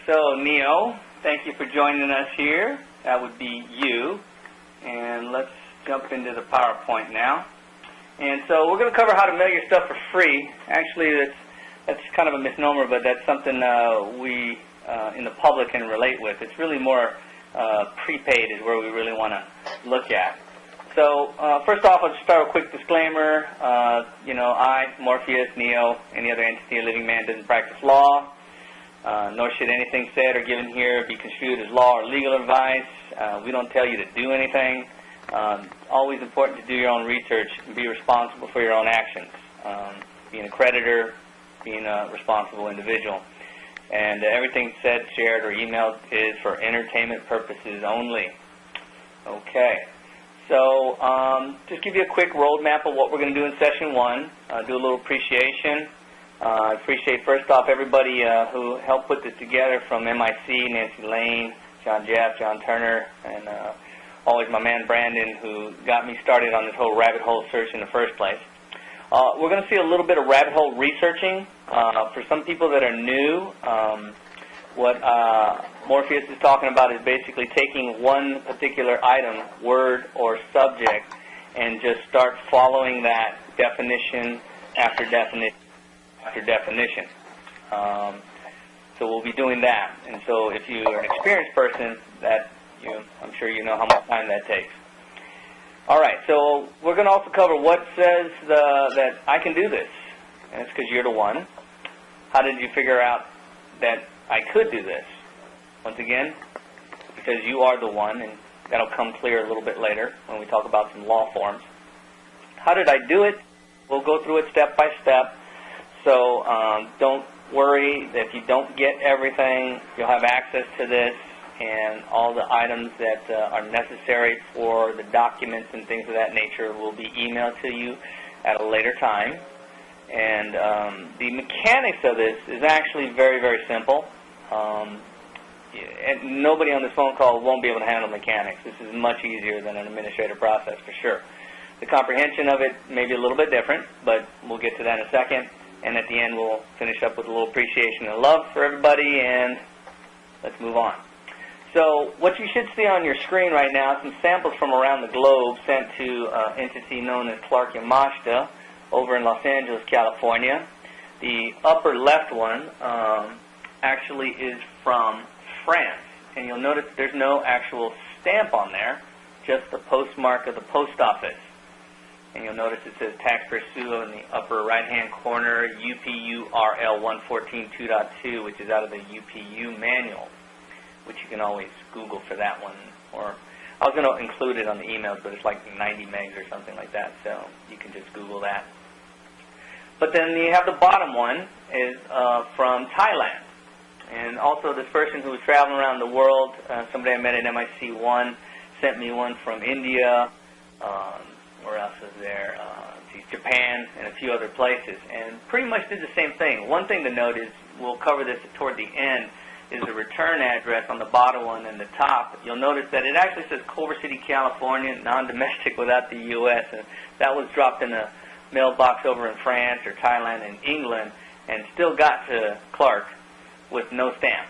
So Neo, thank you for joining us here. That would be you. And let's jump into the PowerPoint now. And so we're going to cover how to mail your stuff for free. Actually, that's kind of a misnomer, but that's something we in the public can relate with. It's really more prepaid is where we really want to look at. So first off, I'll just start with a quick disclaimer. I, Morpheus, Neo, any other entity or living man doesn't practice law, nor should anything said or given here be construed as law or legal advice. We don't tell you to do anything. Always important to do your own research and be responsible for your own actions. Being a creditor, being a responsible individual. And everything said, shared, or emailed is for entertainment purposes only. Okay. So just give you a quick roadmap of what we're going to do in Session 1. Do a little appreciation. I appreciate, first off, everybody who helped put this together, from MIC, Nancy Lane, John Jeff, John Turner, and always my man Brandon, who got me started on this whole rabbit hole search in the first place. We're going to see a little bit of rabbit hole researching. For some people that are new, what Morpheus is talking about is basically taking one particular item, word or subject, and just start following that definition after definition after definition. So we'll be doing that. And so if you're an experienced person, I'm sure you know how much time that takes. All right, so we're going to also cover what says that I can do this. And it's because you're the one. How did you figure out that I could do this? Once again, because you are the one, and that'll come clear a little bit later when we talk about some law forms. How did I do it? We'll go through it step by step. So don't worry that if you don't get everything, you'll have access to this, and all the items that are necessary for the documents and things of that nature will be emailed to you at a later time. And the mechanics of this is actually very, very simple. And nobody on this phone call won't be able to handle mechanics. This is much easier than an administrative process for sure. The comprehension of it may be a little bit different, but we'll get to that in a second. And at the end, we'll finish up with a little appreciation and love for everybody, and let's move on. So what you should see on your screen right now is some samples from around the globe sent to an entity known as Clark and Majesty over in Los Angeles, California. The upper left one actually is from France, and you'll notice there's no actual stamp on there, just the postmark of the post office. And you'll notice it says Taxe Percue in the upper right-hand corner, UPURL 114.2.2, which is out of the UPU manual, which you can always Google for that one. Or I was going to include it on the emails, but it's like 90 megs or something like that, so you can just Google that. But then you have the bottom one is from Thailand. And also this person who was traveling around the world, somebody I met at MIC1, sent me one from India. Where else is there? Japan and a few other places. And pretty much did the same thing. One thing to note is, we'll cover this toward the end, is the return address on the bottom one and the top. You'll notice that it actually says Culver City, California, non-domestic without the U.S. And that was dropped in a mailbox over in France or Thailand and England, and still got to Clark with no stamp.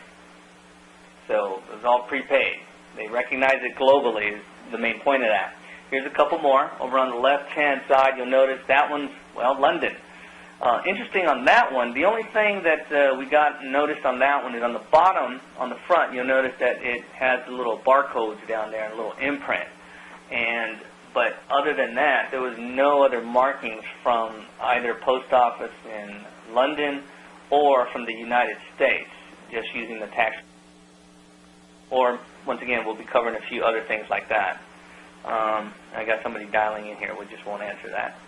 So it was all prepaid. They recognize it globally is the main point of that. Here's a couple more. Over on the left-hand side, you'll notice that one's, well, London. Interesting on that one, the only thing that we got noticed on that one is on the bottom, on the front, you'll notice that it has the little barcodes down there, a little imprint. But other than that, there was no other markings from either post office in London or from the United States, just using the tax. Or, once again, we'll be covering a few other things like that. I got somebody dialing in here. We just won't answer that.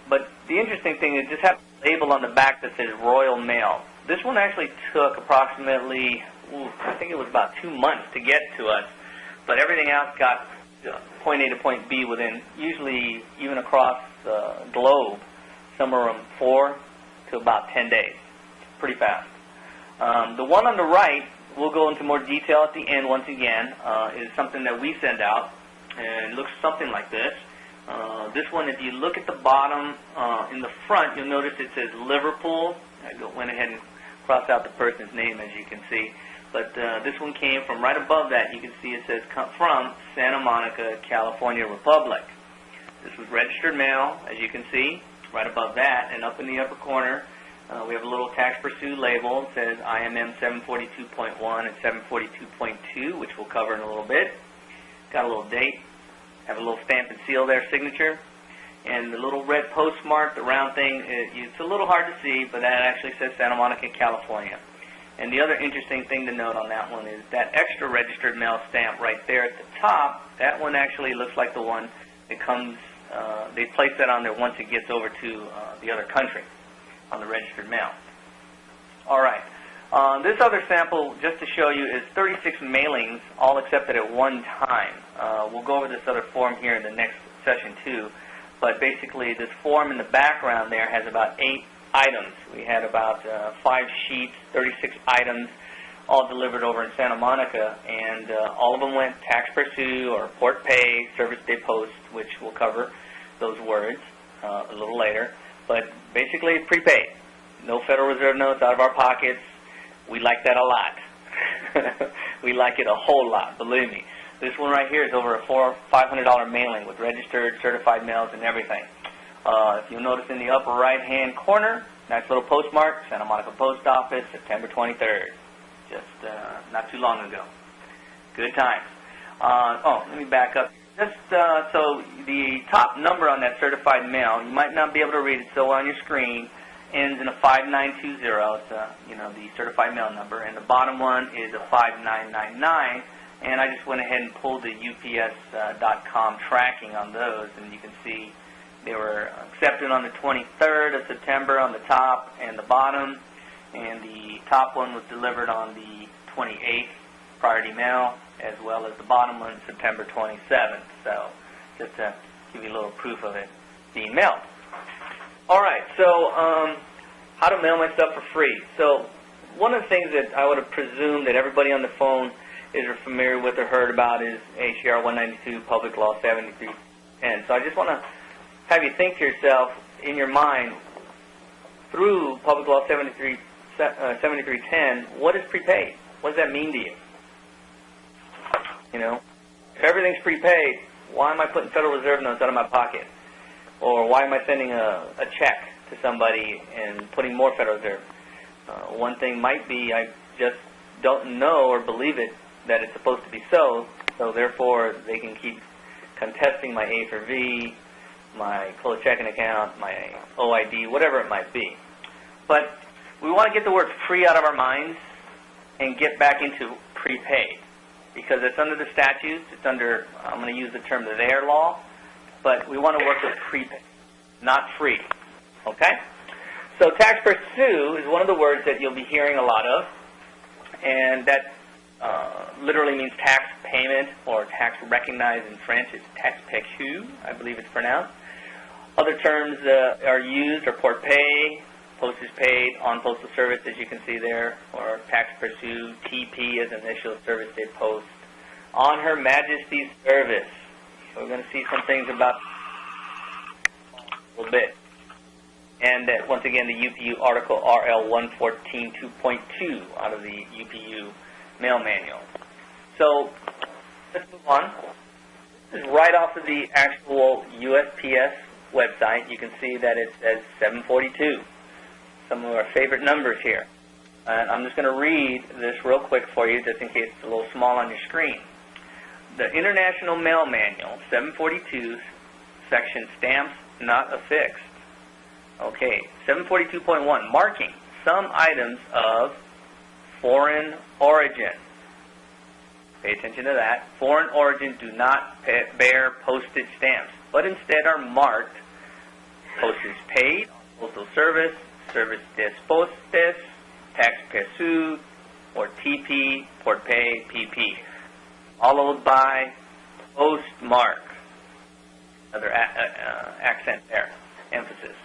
But the interesting thing is, just have a label on the back that says Royal Mail. This one actually took approximately, I think it was about 2 months to get to us. But everything else got point A to point B within, usually even across the globe, somewhere from 4 to about 10 days. Pretty fast. The one on the right, we'll go into more detail at the end once again, is something that we send out, and it looks something like this. This one, if you look at the bottom, in the front, you'll notice it says Liverpool. I went ahead and cross out the person's name, as you can see. But this one came from right above that. You can see it says from Santa Monica, California Republic. This was registered mail, as you can see, right above that. And up in the upper corner, we have a little Taxe Percue label. It says IMM 742.1 and 742.2, which we'll cover in a little bit. Got a little date. Have a little stamp and seal there, signature. And the little red postmark, the round thing, it's a little hard to see, but that actually says Santa Monica, California. And the other interesting thing to note on that one is that extra registered mail stamp right there at the top, that one actually looks like the one that comes, they place that on there once it gets over to the other country on the registered mail. All right. This other sample, just to show you, is 36 mailings, all accepted at one time. We'll go over this other form here in the next session too. But basically, this form in the background there has about 8 items. We had about 5 sheets, 36 items, all delivered over in Santa Monica, and all of them went Taxe Percue or Port Pay, Service Day Post, which we'll cover those words a little later. But basically, it's prepaid. No Federal Reserve notes out of our pockets. We like that a lot. We like it a whole lot, believe me. This one right here is over a $500 mailing with registered, certified mails, and everything. If you'll notice in the upper right-hand corner, nice little postmark, Santa Monica Post Office, September 23rd. Just not too long ago. Good times. Let me back up. Just so the top number on that certified mail, you might not be able to read it so on your screen, ends in a 5920. It's the certified mail number, and the bottom one is a 5999. And I just went ahead and pulled the UPS.com tracking on those, and you can see they were accepted on the 23rd of September on the top and the bottom, and the top one was delivered on the 28th, priority mail, as well as the bottom one, September 27th. So just to give you a little proof of it being mailed. All right, so how to mail my stuff for free. So one of the things that I would have presumed that everybody on the phone is familiar with or heard about is HCR 192, Public Law 7310. So I just want to have you think to yourself, in your mind, through Public Law 7310, what is prepaid? What does that mean to you? You know, if everything's prepaid, why am I putting Federal Reserve notes out of my pocket? Or why am I sending a check to somebody and putting more Federal Reserve? One thing might be I just don't know or believe it that it's supposed to be so therefore they can keep contesting my A for V, my closed checking account, my OID, whatever it might be. But we want to get the word free out of our minds and get back into prepaid, because it's under the statutes, it's under, I'm going to use the term their law, but we want to work with prepaid, not free. Okay? So Taxe Percue is one of the words that you'll be hearing a lot of, and that literally means tax payment or tax recognized in French. It's Taxe Percue, I believe it's pronounced. Other terms are used are Port Pay, Postage Paid, On Postal Service, as you can see there, or Taxe Percue, TP as initial Service Day Post, On Her Majesty's Service. So we're going to see some things about a little bit. And once again, the UPU article RL 114 2.2 out of the UPU mail manual. So let's move on. This is right off of the actual USPS website. You can see that it says 742. Some of our favorite numbers here. And I'm just going to read this real quick for you, just in case it's a little small on your screen. The International Mail Manual, 742, section Stamps Not Affixed. Okay, 742.1, marking some items of foreign origin. Pay attention to that. Foreign origin do not bear postage stamps, but instead are marked postage paid, postal service, service des postes, Taxe Percue, or TP, Port Pay, PP, followed by postmark. Another accent there, emphasis.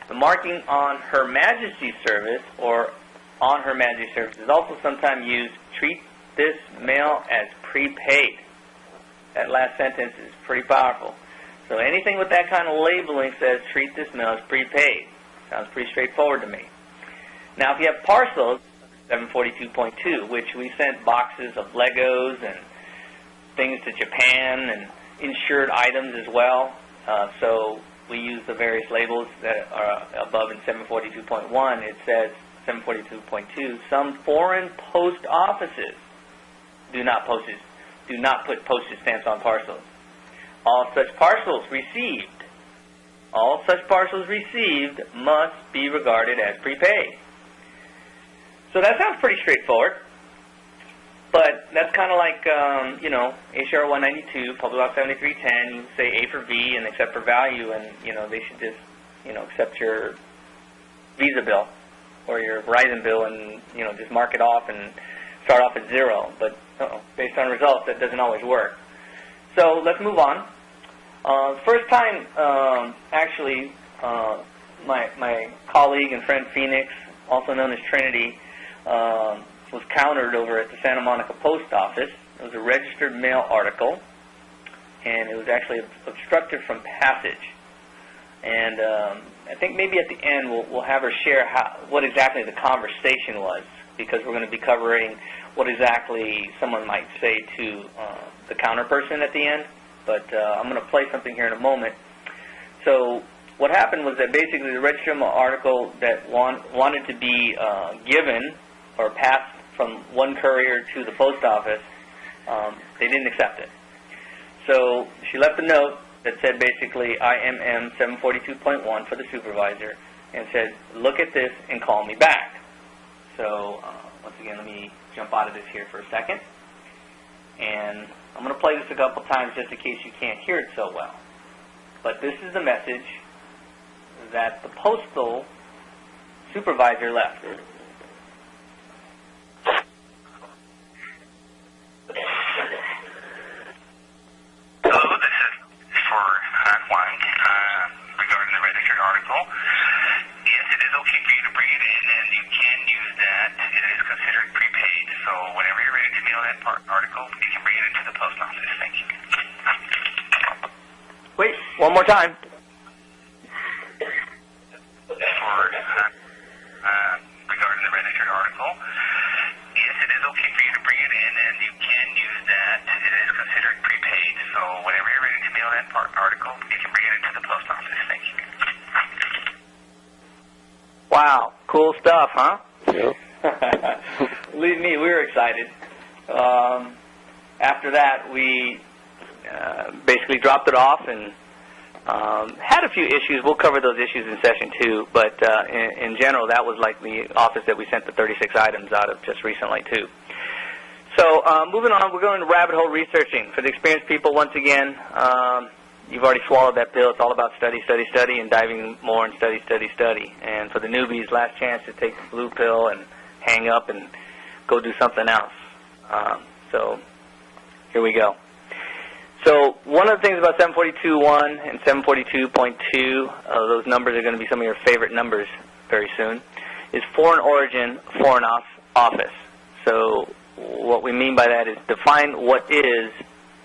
The marking on Her Majesty's Service or On Her Majesty's Service is also sometimes used, treat this mail as prepaid. That last sentence is pretty powerful. So anything with that kind of labeling says treat this mail as prepaid. Sounds pretty straightforward to me. Now, if you have parcels, 742.2, which we sent boxes of Legos and things to Japan and insured items as well. So we use the various labels that are above in 742.1. It says 742.2. Some foreign post offices do not put postage stamps on parcels. All such parcels received must be regarded as prepaid. So that sounds pretty straightforward, but that's kind of like, HR 192, Public Law 7310, you say A for V and accept for value, and, they should just, accept your Visa bill or your Verizon bill and, just mark it off and start off at zero. But based on results, that doesn't always work. So let's move on. First time, actually, my colleague and friend Phoenix, also known as Trinity, was countered over at the Santa Monica Post Office. It was a registered mail article, and it was actually obstructed from passage. And I think maybe at the end we'll have her share what exactly the conversation was, because we're going to be covering what exactly someone might say to the counter person at the end. But I'm going to play something here in a moment. So what happened was that basically the registered mail article that wanted to be given or passed from one courier to the post office, they didn't accept it. So she left a note that said basically IMM 742.1 for the supervisor and said, look at this and call me back. So once again, let me jump out of this here for a second. And I'm going to play this a couple times just in case you can't hear it so well. But this is the message that the postal supervisor left. Hello, this is for Juan regarding the registered article. Yes, it is okay for you to bring it in, and you can use that. It is considered prepaid, so whenever you're ready to mail that article, you can bring it into the post office. Thank you. Wait, one more time. Regarding the registered article, yes, it is okay for you to bring it in, and you can use that. It is considered prepaid, so whenever you're ready to mail that article, you can bring it into the post office. Thank you. Wow, cool stuff, huh? Yep. Believe me, we were excited. After that, we basically dropped it off and had a few issues. We'll cover those issues in session 2, but in general, that was like the office that we sent the 36 items out of just recently, too. So moving on, we're going to rabbit hole researching. For the experienced people, once again, you've already swallowed that pill. It's all about study, study, study, and diving more and study, study, study. And for the newbies, last chance to take the blue pill and hang up and go do something else. So here we go. So one of the things about 742.1 and 742.2, those numbers are going to be some of your favorite numbers very soon, is foreign origin, foreign office. So what we mean by that is define what is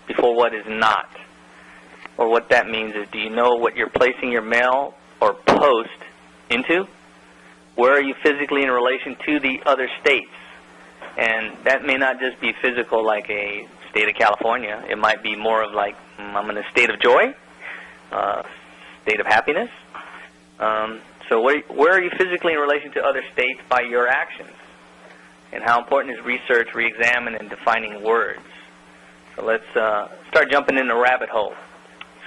before what is not. Or what that means is, do you know what you're placing your mail or post into? Where are you physically in relation to the other states? And that may not just be physical like a state of California. It might be more of like, I'm in a state of joy, state of happiness. So where are you physically in relation to other states by your actions? And how important is research, re-examine, and defining words? So let's start jumping in the rabbit hole.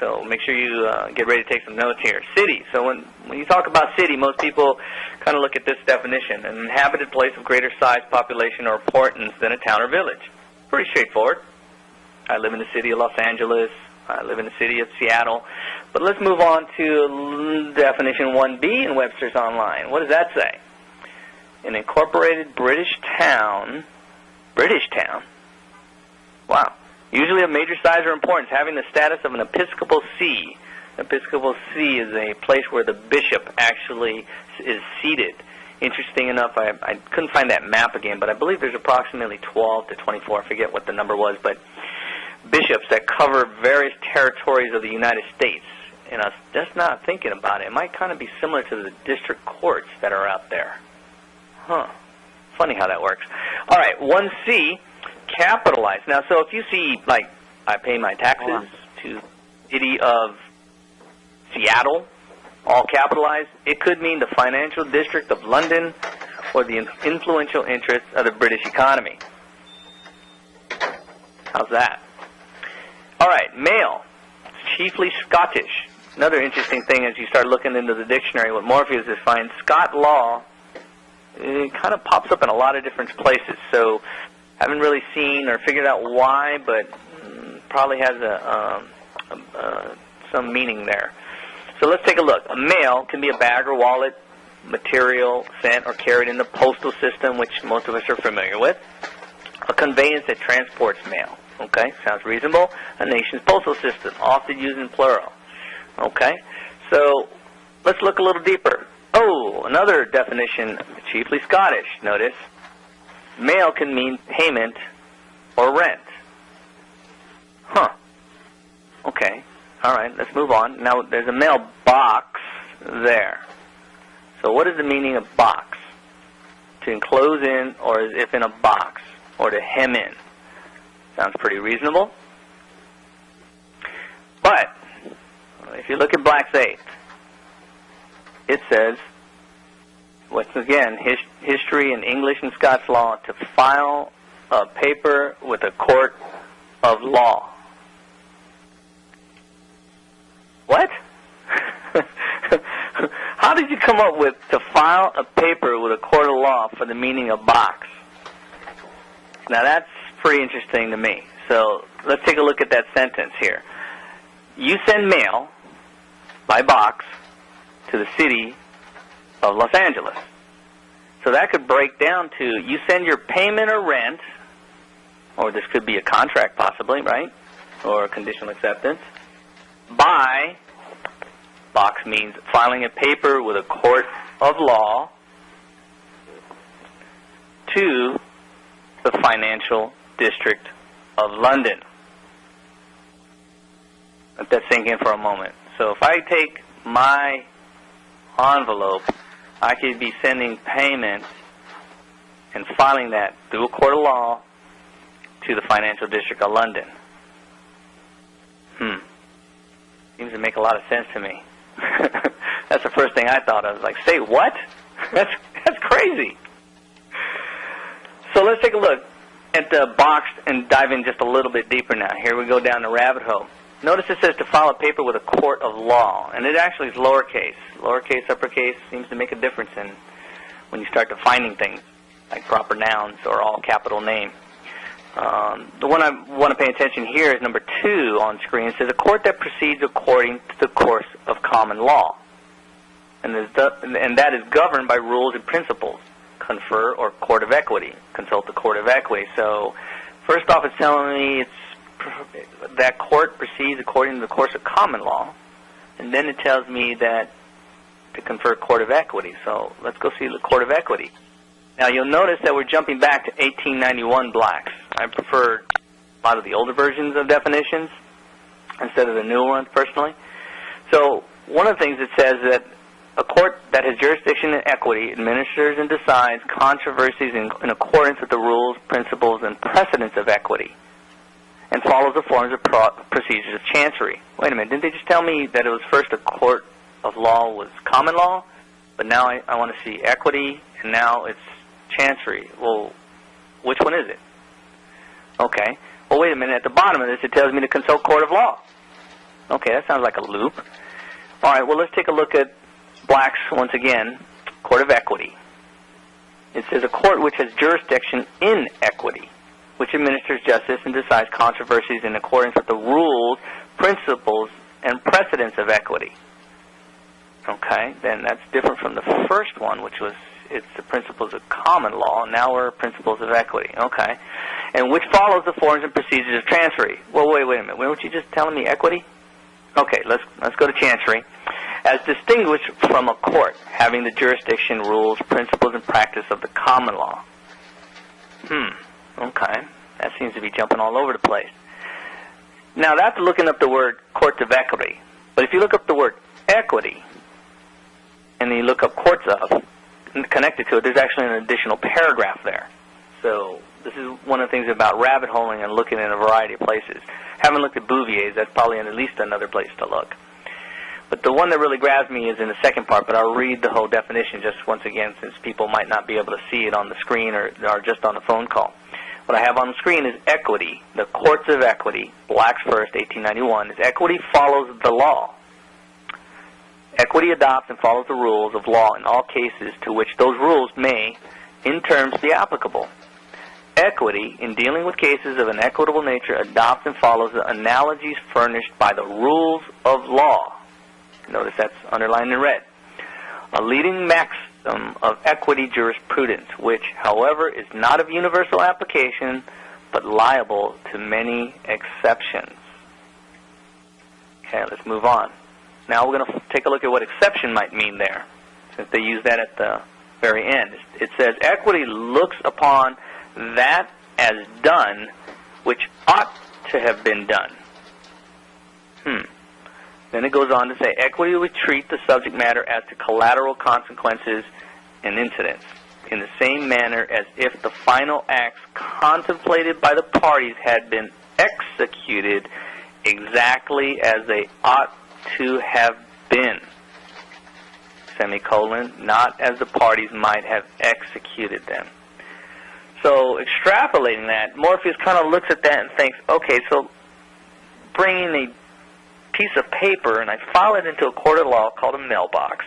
So make sure you get ready to take some notes here. City. So when you talk about city, most people kind of look at this definition: an inhabited place of greater size, population, or importance than a town or village. Pretty straightforward. I live in the city of Los Angeles. I live in the city of Seattle. But let's move on to definition 1B in Webster's Online. What does that say? An incorporated British town. British town? Wow. Usually of major size or importance, having the status of an episcopal see. Episcopal see is a place where the bishop actually is seated. Interesting enough, I couldn't find that map again, but I believe there's approximately 12 to 24, I forget what the number was, but bishops that cover various territories of the United States. And I was just not thinking about it. It might kind of be similar to the district courts that are out there. Funny how that works. All right, 1C, capitalized. Now, so if you see, like, I pay my taxes to the city of Seattle, all capitalized, it could mean the financial district of London or the influential interests of the British economy. How's that? All right, male, chiefly Scottish. Another interesting thing as you start looking into the dictionary, what Morpheus is finds Scot law, it kind of pops up in a lot of different places. So haven't really seen or figured out why, but probably has some meaning there. So let's take a look. A mail can be a bag or wallet, material sent or carried in the postal system, which most of us are familiar with. A conveyance that transports mail. Okay, sounds reasonable. A nation's postal system, often used in plural. Okay, so let's look a little deeper. Oh, another definition, chiefly Scottish. Notice, mail can mean payment or rent. Okay, all right, let's move on. Now, there's a mail box there. So what is the meaning of box? To enclose in, or as if in a box, or to hem in. Sounds pretty reasonable. But if you look at Black's 8th, it says, once again, history and English and Scots law, to file a paper with a court of law. What? How did you come up with to file a paper with a court of law for the meaning of box? Now that's pretty interesting to me. So let's take a look at that sentence here. You send mail by box to the city of Los Angeles. So that could break down to you send your payment or rent, or this could be a contract possibly, right? Or a conditional acceptance. By, box means filing a paper with a court of law to the financial district of London. Let that sink in for a moment. So if I take my envelope, I could be sending payment and filing that through a court of law to the financial district of London. Seems to make a lot of sense to me. That's the first thing I thought of. Like, say what? That's crazy. So let's take a look at the box and dive in just a little bit deeper now. Here we go down the rabbit hole. Notice it says to file a paper with a court of law, and it actually is lowercase. Lowercase, uppercase seems to make a difference in when you start defining things, like proper nouns or all capital name. The one I want to pay attention here is number 2 on screen. It says a court that proceeds according to the course of common law, and that is governed by rules and principles. Confer or court of equity. Consult the court of equity. So first off, it's telling me that court proceeds according to the course of common law, and then it tells me that to confer court of equity. So let's go see the court of equity. Now you'll notice that we're jumping back to 1891 Blacks. I prefer a lot of the older versions of definitions instead of the newer ones personally. So one of the things it says that a court that has jurisdiction in equity administers and decides controversies in accordance with the rules, principles, and precedents of equity, and follows the forms of procedures of chancery. Wait a minute, didn't they just tell me that it was first a court of law was common law, but now I want to see equity, and now it's chancery? Well, which one is it? Okay. Well, wait a minute. At the bottom of this, it tells me to consult court of law. Okay, that sounds like a loop. All right, well, let's take a look at Blacks once again, court of equity. It says a court which has jurisdiction in equity, which administers justice and decides controversies in accordance with the rules, principles, and precedents of equity. Okay, then that's different from the first one, which was it's the principles of common law. Now we're principles of equity. Okay, and which follows the forms and procedures of chancery. Well, wait a minute. Weren't you just telling me equity? Okay, let's go to chancery. As distinguished from a court having the jurisdiction, rules, principles, and practice of the common law. Okay, that seems to be jumping all over the place. Now that's looking up the word courts of equity. But if you look up the word equity, and then you look up courts of, connected to it, there's actually an additional paragraph there. So this is one of the things about rabbit holing and looking in a variety of places. Haven't looked at Bouvier's, that's probably at least another place to look. But the one that really grabs me is in the second part, but I'll read the whole definition just once again since people might not be able to see it on the screen or just on the phone call. What I have on the screen is equity. The courts of equity, Blacks First, 1891, is equity follows the law. Equity adopts and follows the rules of law in all cases to which those rules may, in terms, be applicable. Equity, in dealing with cases of an equitable nature, adopts and follows the analogies furnished by the rules of law. Notice that's underlined in red. A leading maxim of equity jurisprudence, which, however, is not of universal application, but liable to many exceptions. Okay, let's move on. Now we're going to take a look at what exception might mean there, since they use that at the very end. It says, equity looks upon that as done which ought to have been done. Then it goes on to say, equity would treat the subject matter as to collateral consequences and incidents in the same manner as if the final acts contemplated by the parties had been executed exactly as they ought to have been, semicolon, not as the parties might have executed them. So extrapolating that, Morpheus kind of looks at that and thinks, okay, so bringing a piece of paper and I file it into a court of law called a mailbox,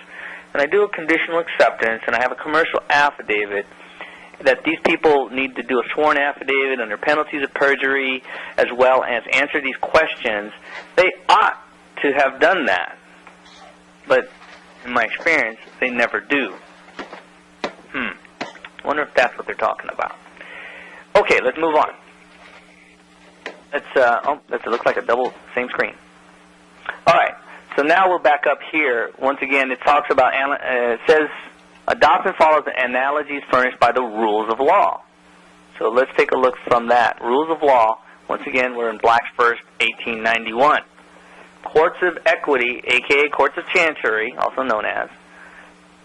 and I do a conditional acceptance, and I have a commercial affidavit that these people need to do a sworn affidavit under penalties of perjury as well as answer these questions. They ought to have done that, but in my experience, they never do. I wonder if that's what they're talking about. Okay, let's move on. It looks like a double same screen. All right, so now we're back up here. Once again, it talks about, it says, adopt and follow the analogies furnished by the rules of law. So let's take a look from that. Rules of law, once again, we're in Blacks First, 1891. Courts of equity, a.k.a. courts of chancery, also known as,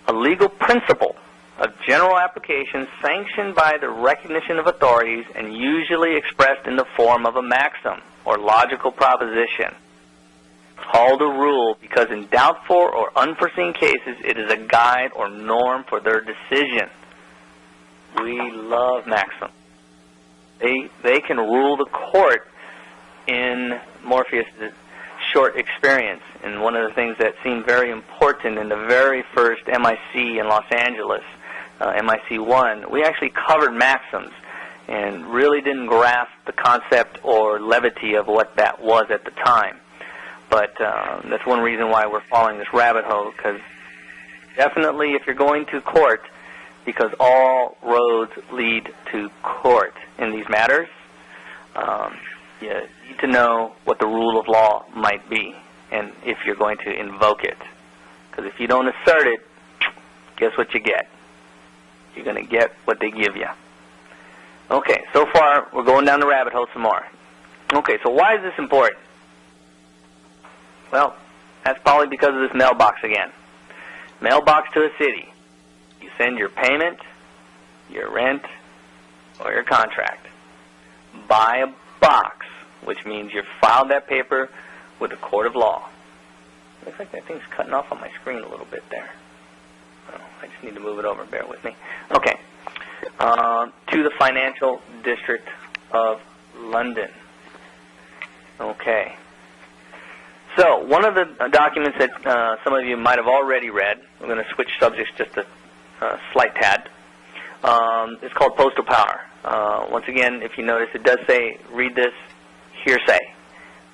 a legal principle of general application sanctioned by the recognition of authorities and usually expressed in the form of a maxim or logical proposition. Called a rule because in doubtful or unforeseen cases it is a guide or norm for their decision. We love maxims. They can rule the court in Morpheus' short experience. And one of the things that seemed very important in the very first MIC in Los Angeles, MIC-1, we actually covered maxims and really didn't grasp the concept or levity of what that was at the time. But that's one reason why we're following this rabbit hole, because definitely if you're going to court, because all roads lead to court in these matters, you need to know what the rule of law might be and if you're going to invoke it. Because if you don't assert it, guess what you get? You're going to get what they give you. Okay, so far we're going down the rabbit hole some more. Okay, so why is this important? Well, that's probably because of this mailbox again. Mailbox to a city. You send your payment, your rent, or your contract. Buy a box, which means you've filed that paper with the court of law. Looks like that thing's cutting off on my screen a little bit there. Oh, I just need to move it over. Bear with me. Okay. To the Financial District of London. Okay. So, one of the documents that some of you might have already read, we're going to switch subjects just a slight tad, it's called Postal Power. Once again, if you notice, it does say, read this, hearsay.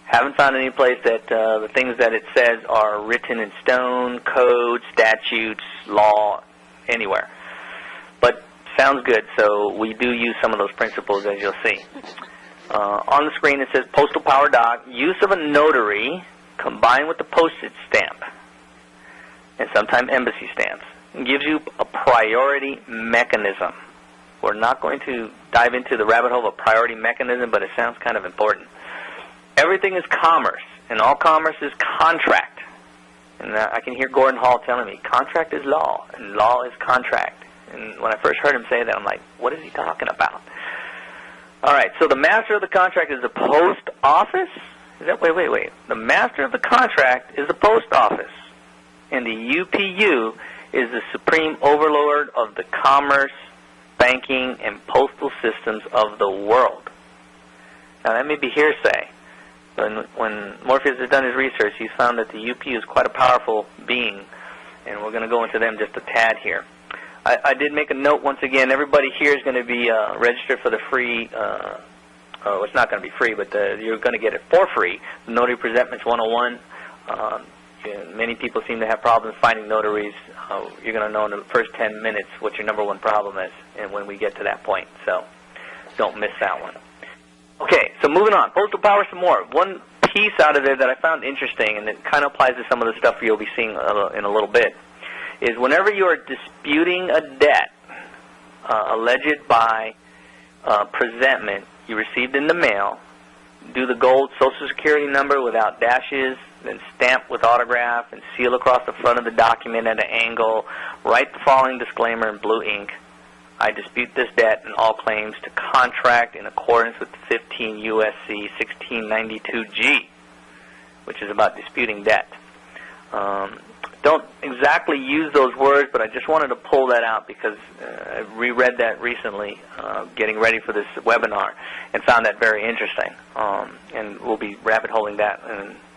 Haven't found any place that the things that it says are written in stone, code, statutes, law, anywhere. But sounds good, so we do use some of those principles, as you'll see. On the screen it says Postal Power Doc, use of a notary combined with the postage stamp, and sometimes embassy stamps, gives you a priority mechanism. We're not going to dive into the rabbit hole of a priority mechanism, but it sounds kind of important. Everything is commerce, and all commerce is contract. And I can hear Gordon Hall telling me, contract is law, and law is contract. And when I first heard him say that, I'm like, what is he talking about? All right, so the master of the contract is the post office? Is that, wait. The master of the contract is the post office, and the UPU is the supreme overlord of the commerce, banking, and postal systems of the world. Now, that may be hearsay. When Morpheus has done his research, he's found that the UPU is quite a powerful being, and we're going to go into them just a tad here. I did make a note once again. Everybody here is going to be registered for the free, it's not going to be free, but you're going to get it for free, Notary Presentments 101. Many people seem to have problems finding notaries. You're going to know in the first 10 minutes what your number one problem is, and when we get to that point, so don't miss that one. Okay, so moving on. Postal power some more. One piece out of there that I found interesting, and it kind of applies to some of the stuff you'll be seeing in a little bit, is whenever you are disputing a debt alleged by presentment you received in the mail, do the gold Social Security number without dashes, then stamp with autograph and seal across the front of the document at an angle, write the following disclaimer in blue ink. I dispute this debt and all claims to contract in accordance with 15 U.S.C. 1692G, which is about disputing debt. Don't exactly use those words, but I just wanted to pull that out because I reread that recently, getting ready for this webinar, and found that very interesting. And we'll be rabbit-holing that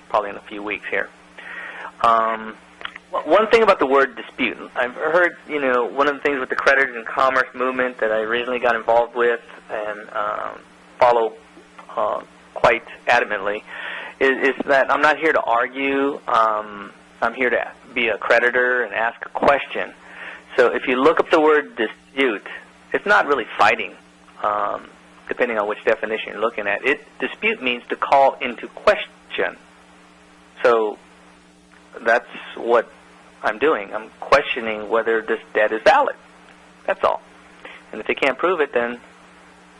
probably in a few weeks here. One thing about the word dispute, I've heard, one of the things with the creditors and commerce movement that I originally got involved with and follow quite adamantly is that I'm not here to argue. I'm here to be a creditor and ask a question. So if you look up the word dispute, it's not really fighting, depending on which definition you're looking at. Dispute means to call into question. So that's what I'm doing. I'm questioning whether this debt is valid. That's all. And if they can't prove it, then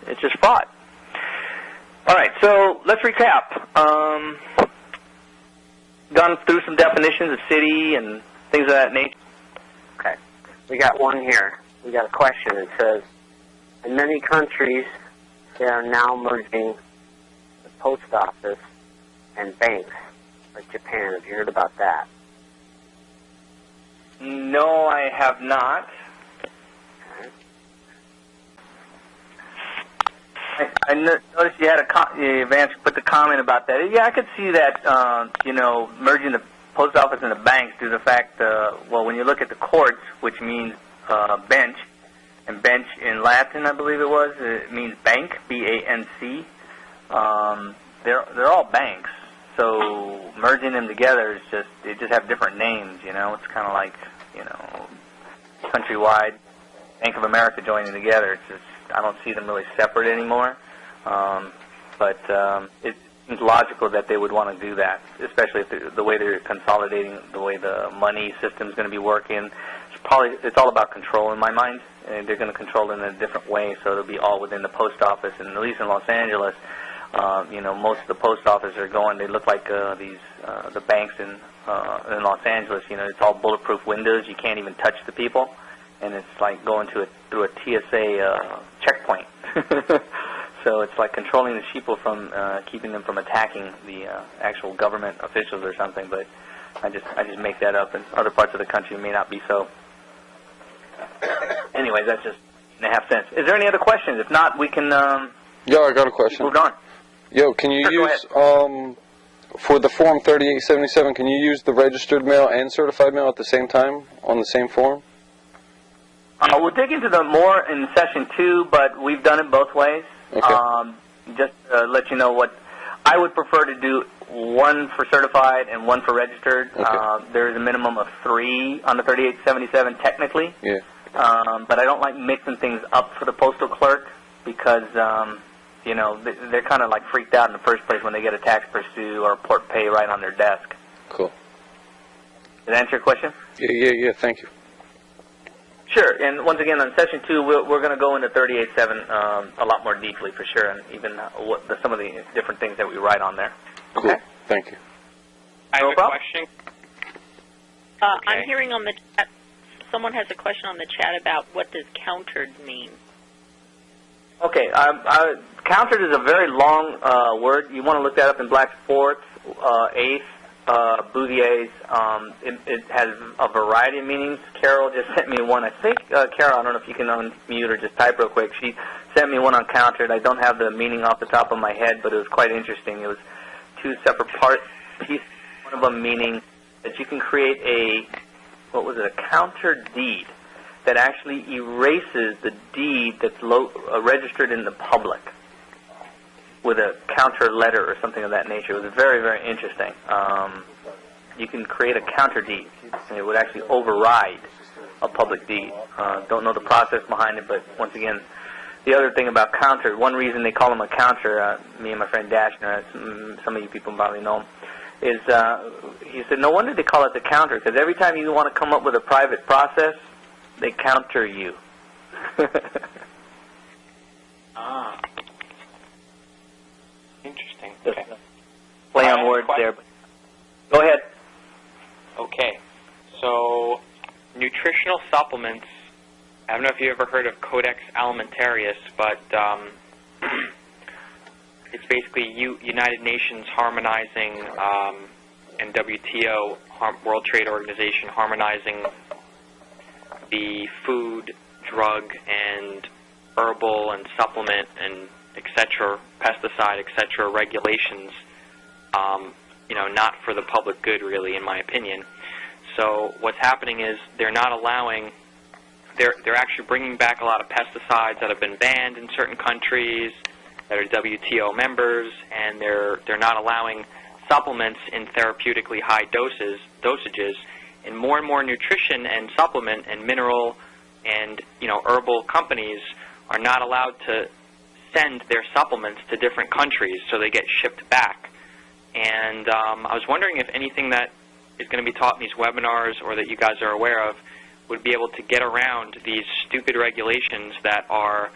it's just fraud. All right, so let's recap. Gone through some definitions of city and things of that nature. Okay. We got one here. We got a question. It says, in many countries, they are now merging the post office and banks, like Japan. Have you heard about that? No, I have not. I noticed you had Vance put the comment about that. Yeah, I could see that, merging the post office and the banks due to the fact, when you look at the courts, which means bench, and bench in Latin, I believe it means bank, B-A-N-C. They're all banks, so merging them together is they just have different names, It's kind of like, Countrywide, Bank of America joining together. It's just, I don't see them really separate anymore, but it seems logical that they would want to do that, especially if the way they're consolidating, the way the money system is going to be working. It's all about control in my mind, and they're going to control it in a different way, so it'll be all within the post office. And at least in Los Angeles, most of the post offices are going. They look like the banks in Los Angeles. It's all bulletproof windows. You can't even touch the people. And it's like going through a TSA checkpoint. So it's like controlling the sheeple from keeping them from attacking the actual government officials or something. But I just make that up, and other parts of the country may not be so. Anyways, that's just in a half sense. Is there any other questions? If not, we can. Yeah, I got a question. Move on. Yo, can you use for the form 3877? Can you use the registered mail and certified mail at the same time on the same form? We'll dig into them more in session 2, but we've done it both ways. Okay. Just to let you know what I would prefer to do, one for certified and one for registered. Okay. There is a minimum of 3 on the 3877 technically. Yeah. But I don't like mixing things up for the postal clerk because, they're kind of like freaked out in the first place when they get a Taxe Percue or a Port Pay right on their desk. Cool. Did that answer your question? Yeah, thank you. Sure, and once again, on session 2, we're going to go into 38.7 a lot more deeply for sure, and even some of the different things that we write on there. Cool. Okay? Thank you. I have No a problem. question. I'm hearing on the chat, someone has a question on the chat about what does countered mean? Okay, countered is a very long word. You want to look that up in Black's fourth, eighth, Bouvier's. It has a variety of meanings. Carol just sent me one. I think, Carol, I don't know if you can unmute or just type real quick. She sent me one on countered. I don't have the meaning off the top of my head, but it was quite interesting. It was two separate parts. One of them meaning that you can create a counter deed that actually erases the deed that's registered in the public with a counter letter or something of that nature. It was very, very interesting. You can create a counter deed, and it would actually override a public deed. Don't know the process behind it, but once again, the other thing about counter, one reason they call them a counter, me and my friend Dashner, some of you people probably know him, is he said, no wonder they call it the counter, because every time you want to come up with a private process, they counter you. Interesting. Just Okay. play on words there. But go ahead. Okay. So, nutritional supplements. I don't know if you ever heard of Codex Alimentarius, but it's basically United Nations harmonizing and WTO, World Trade Organization, harmonizing the food, drug, and herbal and supplement and etc., pesticide, etc. regulations, not for the public good, really, in my opinion. So what's happening is they're not allowing, they're actually bringing back a lot of pesticides that have been banned in certain countries that are WTO members, and they're not allowing supplements in therapeutically high dosages, and more nutrition and supplement and mineral and herbal companies are not allowed to send their supplements to different countries, so they get shipped back. And I was wondering if anything that is going to be taught in these webinars or that you guys are aware of would be able to get around these stupid regulations that are,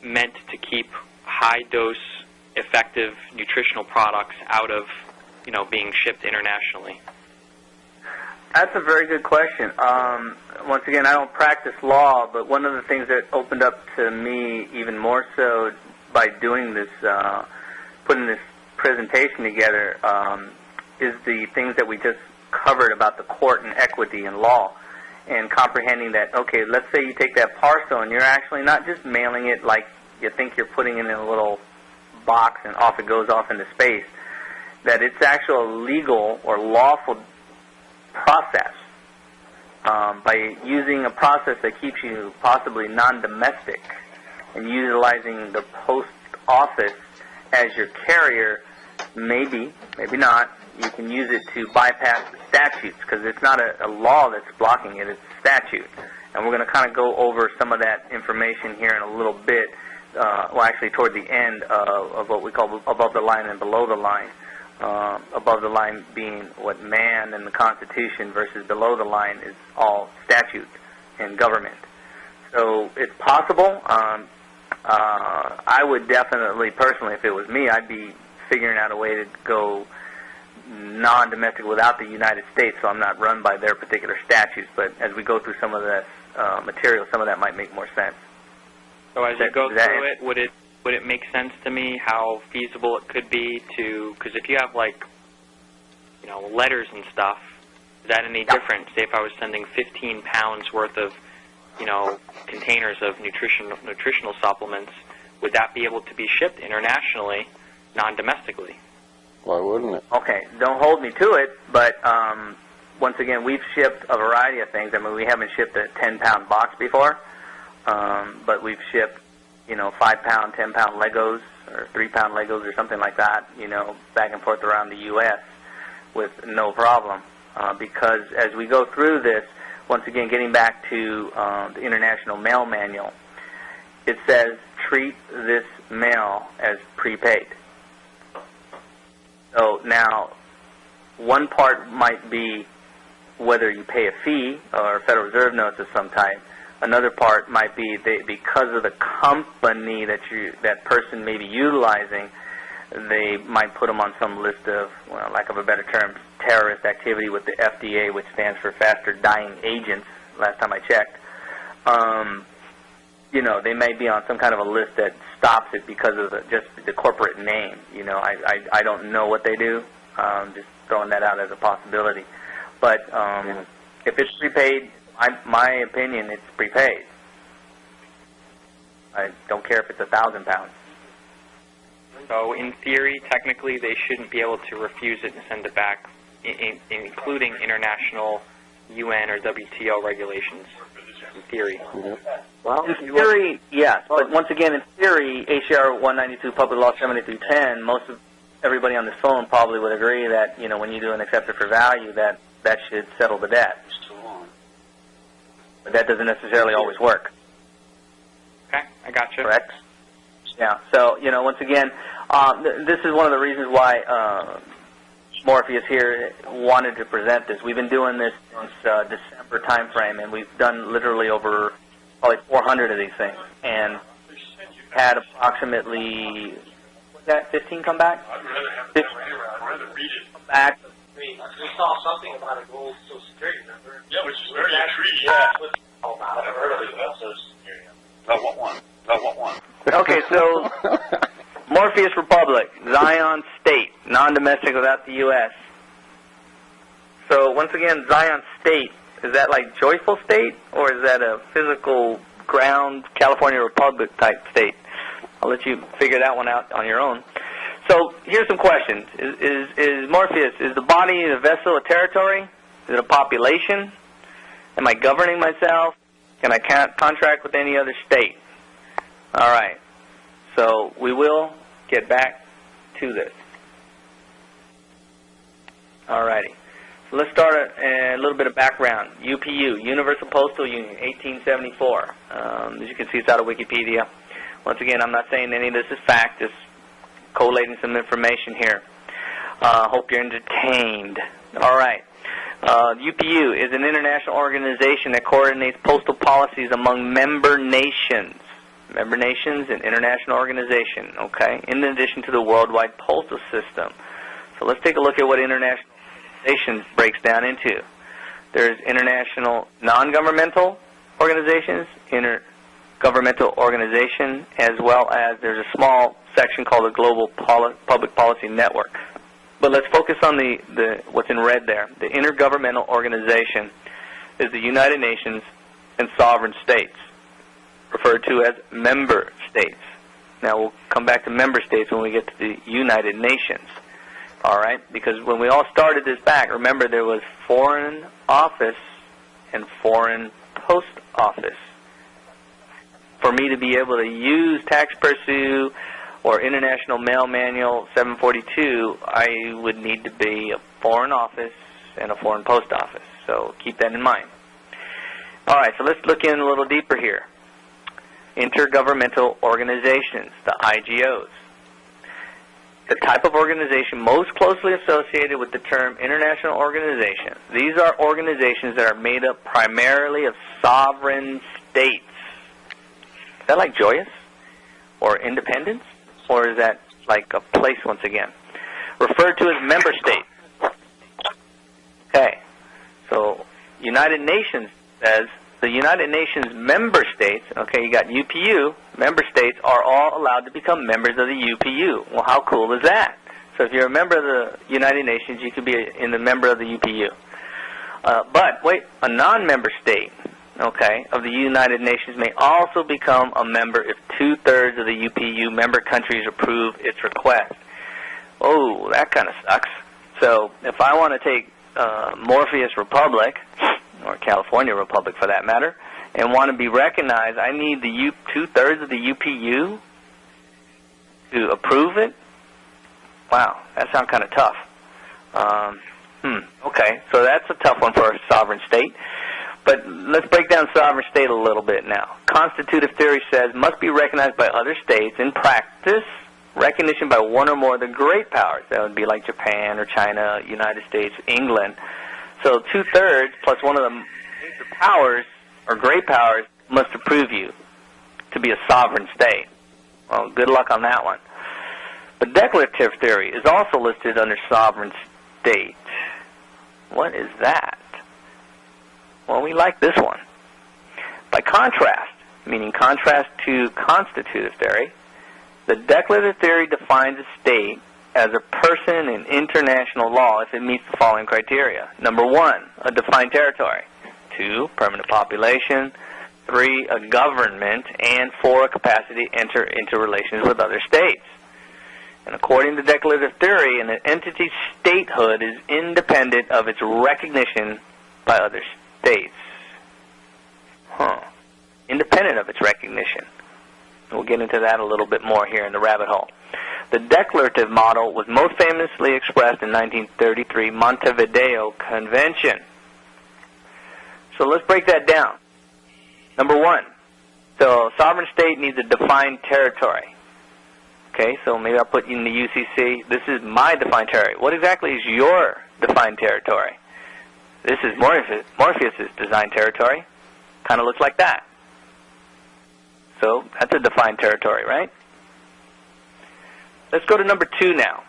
meant to keep high-dose, effective nutritional products out of, being shipped internationally. That's a very good question. Once again, I don't practice law, but one of the things that opened up to me even more so by doing this, putting this presentation together, is the things that we just covered about the court and equity and law, and comprehending that, okay, let's say you take that parcel and you're actually not just mailing it like you think you're putting it in a little box and off it goes off into space, that it's actual legal or lawful process by using a process that keeps you possibly non-domestic and utilizing the post office as your carrier. Maybe not, you can use it to bypass the statutes, because it's not a law that's blocking it, it's statute. And we're going to kind of go over some of that information here in a little bit, actually toward the end of what we call above the line and below the line. Above the line being what man and the Constitution, versus below the line is all statute and government. So it's possible. I would definitely, personally, if it was me, I'd be figuring out a way to go non-domestic without the United States, so I'm not run by their particular statutes. But as we go through some of this material, some of that might make more sense. So as you go through it, would it make sense to me how feasible it could be to, because if you have letters and stuff, is that any different? Say if I was sending 15 pounds worth of, containers of nutritional supplements, would that be able to be shipped internationally, non-domestically? Why wouldn't it? Okay, don't hold me to it, but once again, we've shipped a variety of things. I mean, we haven't shipped a 10-pound box before, but we've shipped 5-pound, 10-pound Legos or 3-pound Legos or something like that, back and forth around the U.S. with no problem. Because as we go through this, once again, getting back to the International Mail Manual, it says treat this mail as prepaid. So now, one part might be whether you pay a fee or Federal Reserve notes of some type. Another part might be because of the company that person may be utilizing, they might put them on some list of, lack of a better term, terrorist activity with the FDA, which stands for Faster Dying Agents, last time I checked, you know, they may be on some kind of a list that stops it because of just the corporate name. You know, I don't know what they do. Just throwing that out as a possibility. But if it's prepaid, my opinion, it's prepaid. I don't care if it's 1,000 pounds. So in theory, technically, they shouldn't be able to refuse it and send it back, including international UN or WTO regulations, in theory. Well, in theory, yes. But once again, in theory, HCR 192, Public Law 7310, most of everybody on this phone probably would agree that, you know, when you do an accepted for value, that should settle the debt. But that doesn't necessarily always work. Okay, I got you. Correct? Yeah. So, you know, once again, this is one of the reasons why Morpheus here wanted to present this. We've been doing this since December time frame, and we've done literally over probably 400 of these things, and had approximately, what's that, 15 come back? I'd rather have it right here. I'd rather read it. Come back. We saw something about a gold Social Security number. Yeah, which is very intriguing. Yeah. What's it all about? I've heard of it about Social Security. I want one. I want one. Okay, so Morpheus Republic, Zion State, non-domestic without the U.S. So once again, Zion State, is that like Joyful State, or is that a physical ground California Republic type state? I'll let you figure that one out on your own. So here's some questions. Is Morpheus, is the body, the vessel, a territory? Is it a population? Am I governing myself? Can I contract with any other state? All right. So we will get back to this. All righty. So let's start a little bit of background. UPU, Universal Postal Union, 1874. As you can see, it's out of Wikipedia. Once again, I'm not saying any of this is fact, just collating some information here. Hope you're entertained. All right. UPU is an international organization that coordinates postal policies among member nations. Member nations, an international organization, okay, in addition to the worldwide postal system. So let's take a look at what international organizations breaks down into. There's international non-governmental organizations, intergovernmental organization, as well as there's a small section called the Global Public Policy Network. But let's focus on the what's in red there. The intergovernmental organization is the United Nations and sovereign states, referred to as member states. Now, we'll come back to member states when we get to the United Nations. All right? Because when we all started this back, remember there was Foreign Office and Foreign Post Office. For me to be able to use Taxe Percue or International Mail Manual 742, I would need to be a Foreign Office and a Foreign Post Office. So keep that in mind. All right, so let's look in a little deeper here. Intergovernmental organizations, the IGOs. The type of organization most closely associated with the term international organization. These are organizations that are made up primarily of sovereign states. Is that like Joyous or Independence? Or is that like a place once again? Referred to as member states. Okay, so United Nations says the United Nations member states, okay, you got UPU, member states are all allowed to become members of the UPU. Well, how cool is that? So if you're a member of the United Nations, you could be a member of the UPU. But wait, a non-member state, okay, of the United Nations may also become a member if 2/3 of the UPU member countries approve its request. Oh, that kind of sucks. So if I want to take Morpheus Republic, or California Republic for that matter, and want to be recognized, I need the 2/3 of the UPU to approve it? Wow, that sounds kind of tough. Okay, so that's a tough one for a sovereign state. But let's break down sovereign state a little bit now. Constitutive theory says must be recognized by other states. In practice, recognition by one or more of the great powers. That would be like Japan or China, United States, England. So 2/3 plus one of the major powers or great powers must approve you to be a sovereign state. Well, good luck on that one. But declarative theory is also listed under sovereign state. What is that? Well, we like this one. By contrast, meaning contrast to constitutive theory, the declarative theory defines a state as a person in international law if it meets the following criteria. Number 1, a defined territory. 2, permanent population. 3, a government. And 4, a capacity to enter into relations with other states. And according to declarative theory, an entity's statehood is independent of its recognition by other states. Independent of its recognition. We'll get into that a little bit more here in the rabbit hole. The declarative model was most famously expressed in 1933 Montevideo Convention. So let's break that down. Number 1, so a sovereign state needs a defined territory. Okay, so maybe I'll put you in the UCC. This is my defined territory. What exactly is your defined territory? This is Morpheus's defined territory. Kind of looks like that. So that's a defined territory, right? Let's go to number 2 now.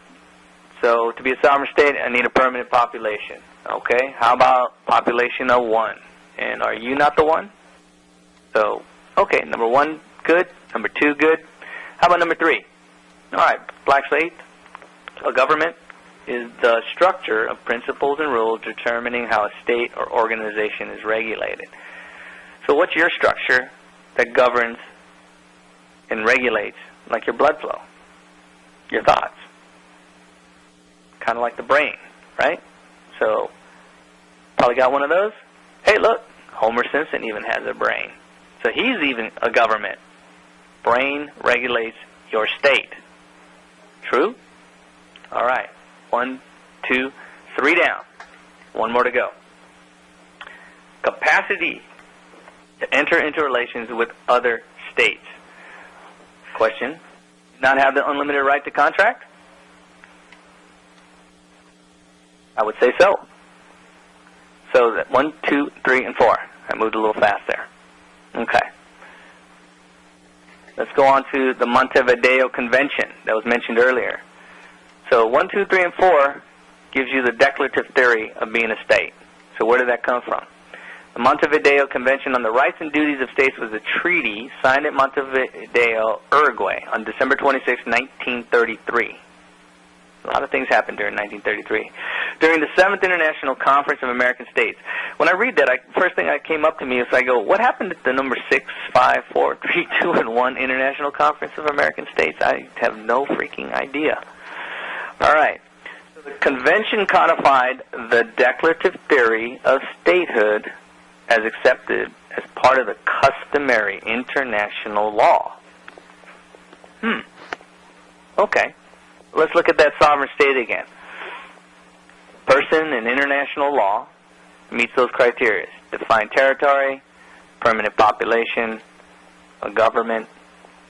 So to be a sovereign state, I need a permanent population. Okay, how about population of 1? And are you not the 1? So, okay, number 1, good. Number 2, good. How about number 3? All right, black slate. A government is the structure of principles and rules determining how a state or organization is regulated. So what's your structure that governs and regulates, like your blood flow, your thoughts? Kind of like the brain, right? So, probably got one of those. Hey, look, Homer Simpson even has a brain. So he's even a government. Brain regulates your state. True? All right. 1, 2, 3 down. One more to go. Capacity to enter into relations with other states. Question. Not have the unlimited right to contract? I would say so. So that 1, 2, 3, and 4. I moved a little fast there. Okay. Let's go on to the Montevideo Convention that was mentioned earlier. So 1, 2, 3, and 4 gives you the declarative theory of being a state. So where did that come from? The Montevideo Convention on the Rights and Duties of States was a treaty signed at Montevideo, Uruguay on December 26, 1933. A lot of things happened during 1933. During the 7th International Conference of American States. When I read that, first thing that came up to me is I go, what happened at the number 6, 5, 4, 3, 2, and 1 International Conference of American States? I have no freaking idea. All right. So the convention codified the declarative theory of statehood as accepted as part of the customary international law. Okay. Let's look at that sovereign state again. Person in international law meets those criteria. Defined territory, permanent population, a government,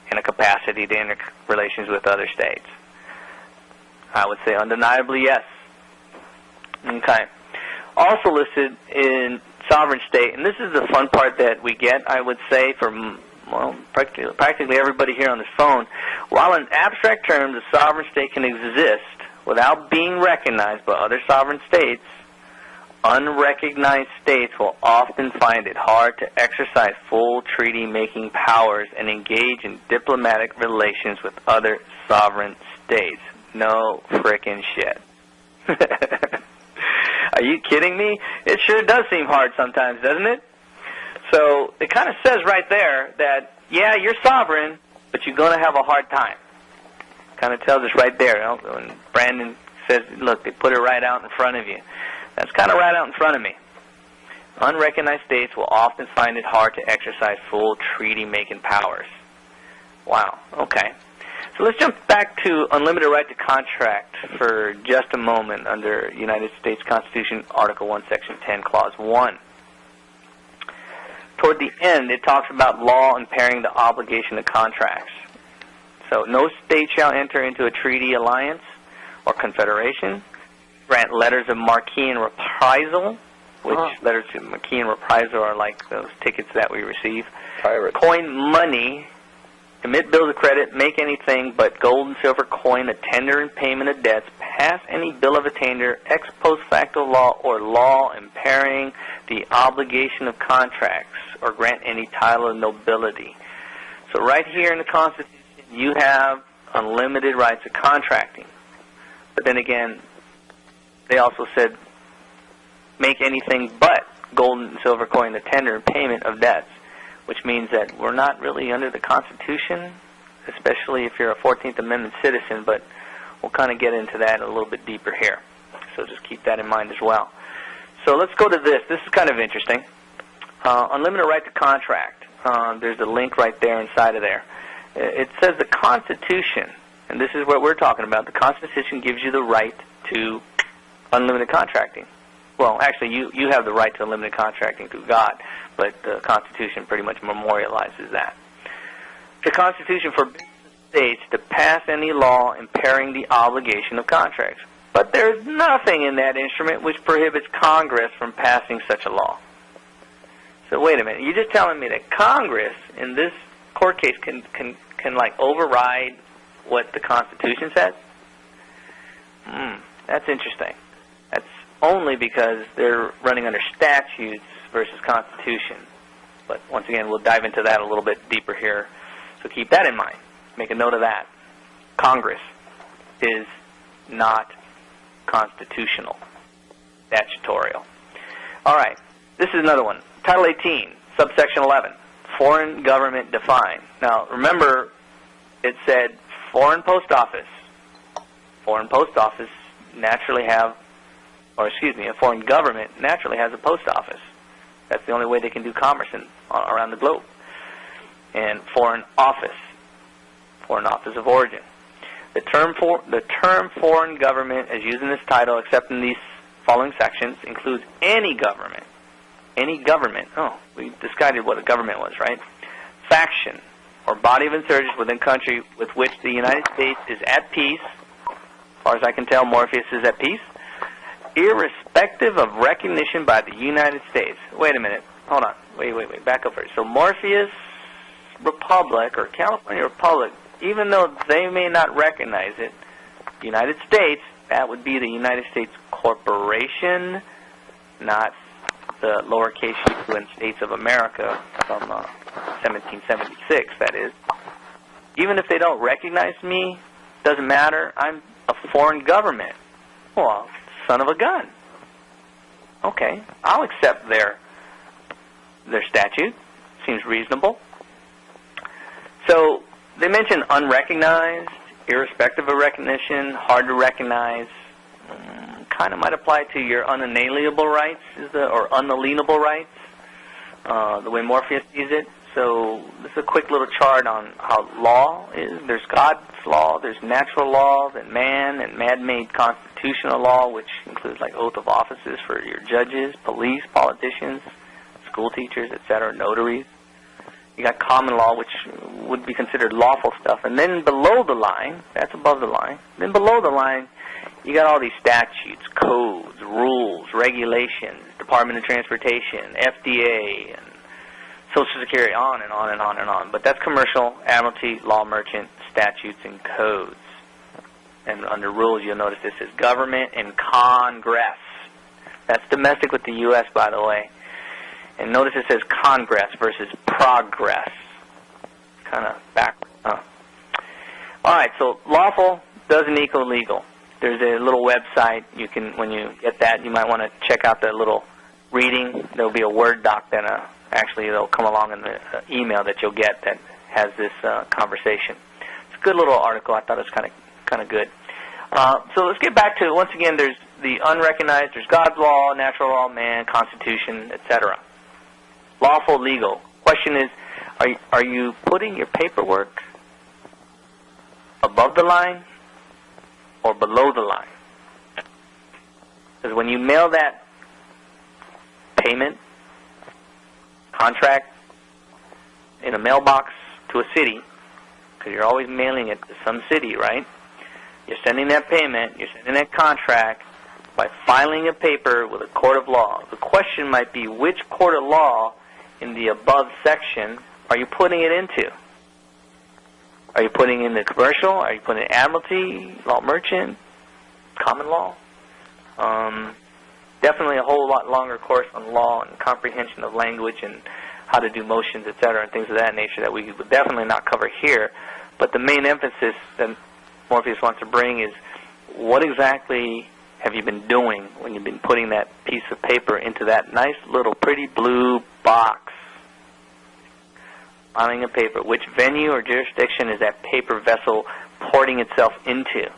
and a capacity to enter relations with other states. I would say undeniably yes. Okay. Also listed in sovereign state, and this is the fun part that we get, I would say, from practically everybody here on this phone. While in abstract terms, a sovereign state can exist without being recognized by other sovereign states, unrecognized states will often find it hard to exercise full treaty-making powers and engage in diplomatic relations with other sovereign states. No frickin' shit. Are you kidding me? It sure does seem hard sometimes, doesn't it? So it kind of says right there that, yeah, you're sovereign, but you're going to have a hard time. Kind of tells us right there. You know, when Brandon says, look, they put it right out in front of you. That's kind of right out in front of me. Unrecognized states will often find it hard to exercise full treaty-making powers. Wow, okay. So let's jump back to unlimited right to contract for just a moment under United States Constitution, Article 1, Section 10, Clause 1. Toward the end, it talks about law impairing the obligation of contracts. So no state shall enter into a treaty, alliance, or confederation, grant letters of marque and reprisal, which letters of marque and reprisal are like those tickets that we receive, Pirates. coin money emit bills of credit, make anything but gold and silver coin, a tender and payment of debts, pass any bill of attainder, ex post facto law, or law impairing the obligation of contracts, or grant any title of nobility. So right here in the Constitution, you have unlimited rights of contracting. But then again, they also said make anything but gold and silver coin, the tender and payment of debts, which means that we're not really under the Constitution, especially if you're a 14th Amendment citizen, but we'll kind of get into that a little bit deeper here. So just keep that in mind as well. So let's go to this. This is kind of interesting. Unlimited right to contract. There's a link right there inside of there. It says the Constitution, and this is what we're talking about, the Constitution gives you the right to unlimited contracting. Well, actually, you have the right to unlimited contracting through God, but the Constitution pretty much memorializes that. The Constitution forbids the states to pass any law impairing the obligation of contracts. But there's nothing in that instrument which prohibits Congress from passing such a law. So wait a minute, you're just telling me that Congress, in this court case, can like override what the Constitution says? That's interesting. That's only because they're running under statutes versus Constitution. But once again, we'll dive into that a little bit deeper here. So keep that in mind. Make a note of that. Congress is not constitutional, statutorial. All right, this is another one. Title 18, subsection 11, foreign government defined. Now, remember, it said foreign post office. Foreign post office naturally have, or excuse me, a foreign government naturally has a post office. That's the only way they can do commerce around the globe. And foreign office of origin. The term foreign government, as used in this title, except in these following sections, includes any government. Any government. Oh, we decided what a government was, right? Faction, or body of insurgents within country with which the United States is at peace. As far as I can tell, Morpheus is at peace. Irrespective of recognition by the United States. Wait a minute. Hold on. Wait. Back up first. So Morpheus Republic, or California Republic, even though they may not recognize it, United States, that would be the United States Corporation, not the lowercase u in States of America from 1776, that is. Even if they don't recognize me, doesn't matter, I'm a foreign government. Well, son of a gun. Okay, I'll accept their statute. Seems reasonable. So they mention unrecognized, irrespective of recognition, hard to recognize. Kind of might apply to your unalienable rights, or unalienable rights, the way Morpheus sees it. So this is a quick little chart on how law is. There's God's law, there's natural law, then man and man-made constitutional law, which includes like oath of offices for your judges, police, politicians, school teachers, etc., notaries. You got common law, which would be considered lawful stuff. And then below the line, that's above the line, then below the line, you got all these statutes, codes, rules, regulations, Department of Transportation, FDA, and Social Security, on and on and on and on. But that's commercial, admiralty, law merchant, statutes, and codes. And under rules, you'll notice this is government and Congress. That's domestic with the U.S., by the way. And notice it says Congress versus progress. Kind of backwards, huh? All right, so lawful doesn't equal legal. There's a little website. You can, when you get that, you might want to check out the little reading. There'll be a Word doc that actually it'll come along in the email that you'll get that has this conversation. It's a good little article. I thought it was kind of good. So let's get back to, once again, there's the unrecognized. There's God's law, natural law, man, Constitution, etc. Lawful, legal. Question is, are you putting your paperwork above the line or below the line? Because when you mail that payment, contract, in a mailbox to a city, because you're always mailing it to some city, right? You're sending that payment, you're sending that contract by filing a paper with a court of law. The question might be, which court of law in the above section are you putting it into? Are you putting in the commercial? Are you putting in admiralty, law merchant, common law? Definitely a whole lot longer course on law and comprehension of language and how to do motions, etc., and things of that nature that we would definitely not cover here. But the main emphasis that Morpheus wants to bring is what exactly have you been doing when you've been putting that piece of paper into that nice little pretty blue box? Filing a paper. Which venue or jurisdiction is that paper vessel porting itself into?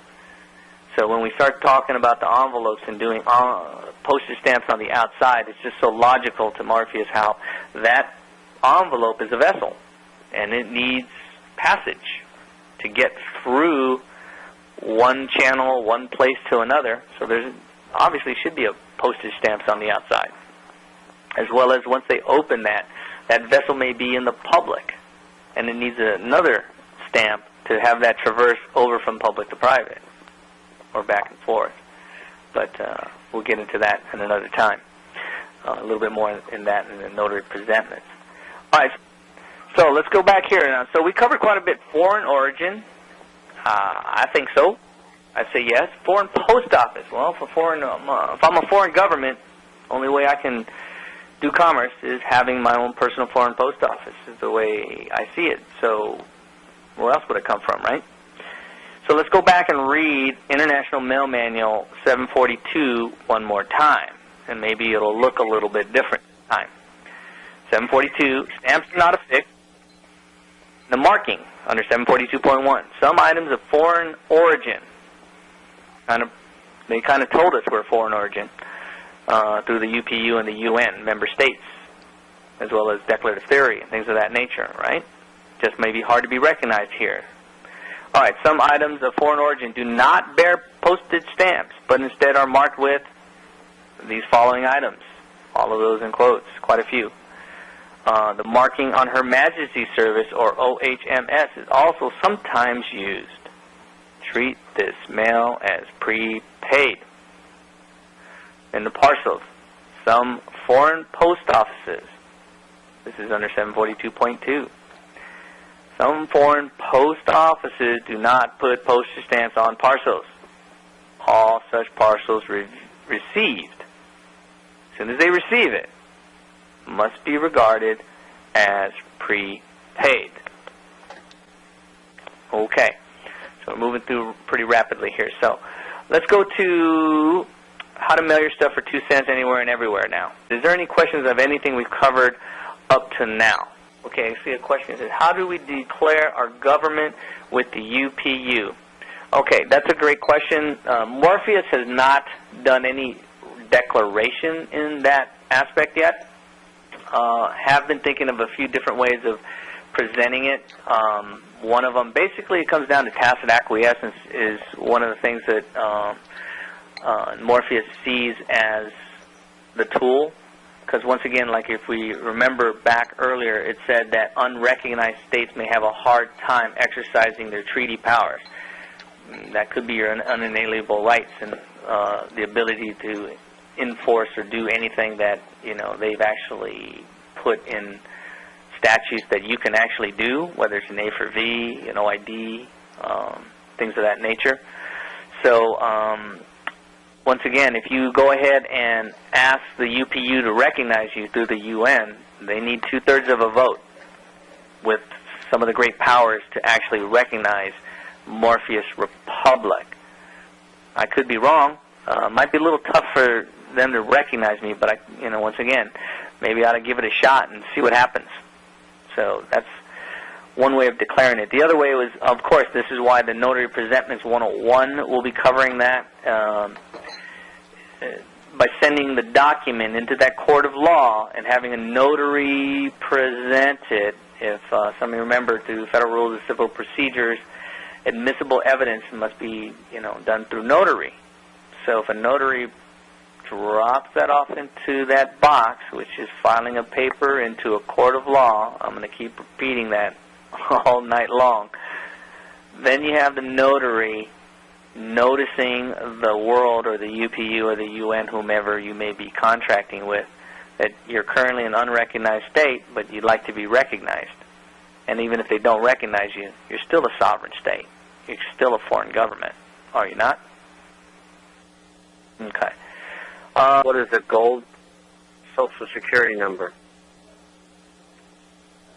So when we start talking about the envelopes and doing postage stamps on the outside, it's just so logical to Morpheus how that envelope is a vessel, and it needs passage to get through one channel, one place to another. So there's obviously should be a postage stamps on the outside, as well as once they open that vessel may be in the public, and it needs another stamp to have that traverse over from public to private, or back and forth. But we'll get into that in another time. A little bit more in that in the notary presentments. All right, so let's go back here now. So we covered quite a bit foreign origin. I think so. I say yes. Foreign post office. Well, if I'm a foreign government, only way I can do commerce is having my own personal foreign post office, is the way I see it. So where else would it come from, right? So let's go back and read International Mail Manual 742 one more time, and maybe it'll look a little bit different this time. 742, Stamps Not Affixed. The marking under 742.1. Some items of foreign origin. They kind of told us we're foreign origin through the UPU and the UN member states, as well as declarative theory and things of that nature, right? Just may be hard to be recognized here. All right, some items of foreign origin do not bear postage stamps, but instead are marked with these following items. All of those in quotes, quite a few. The marking on Her Majesty service, or O.H.M.S, is also sometimes used. Treat this mail as prepaid. In the parcels, some foreign post offices, this is under 742.2, some foreign post offices do not put postage stamps on parcels. All such parcels received, as soon as they receive it, must be regarded as prepaid. Okay, so we're moving through pretty rapidly here. So let's go to how to mail your stuff for 2 cents anywhere and everywhere now. Is there any questions of anything we've covered up to now? Okay, I see a question that says, how do we declare our government with the UPU? Okay, that's a great question. Morpheus has not done any declaration in that aspect yet. Have been thinking of a few different ways of presenting it. One of them, basically, it comes down to tacit acquiescence is one of the things that Morpheus sees as the tool. Because once again, like if we remember back earlier, it said that unrecognized states may have a hard time exercising their treaty powers. That could be your unalienable rights and the ability to enforce or do anything that they've actually put in statutes that you can actually do, whether it's an A for V, an OID, things of that nature. So once again, if you go ahead and ask the UPU to recognize you through the UN, they need 2/3 of a vote with some of the great powers to actually recognize Morpheus Republic. I could be wrong. Might be a little tough for them to recognize me, but once again, maybe I ought to give it a shot and see what happens. So that's one way of declaring it. The other way was, of course, this is why the Notary Presentments 101 will be covering that. By sending the document into that court of law and having a notary present it, if some of you remember, through Federal Rules of Civil Procedures, admissible evidence must be, done through notary. So if a notary drops that off into that box, which is filing a paper into a court of law, I'm going to keep repeating that all night long, then you have the notary noticing the world or the UPU or the UN, whomever you may be contracting with, that you're currently an unrecognized state, but you'd like to be recognized. And even if they don't recognize you, you're still a sovereign state. You're still a foreign government, are you not? Okay. What is a gold Social Security number?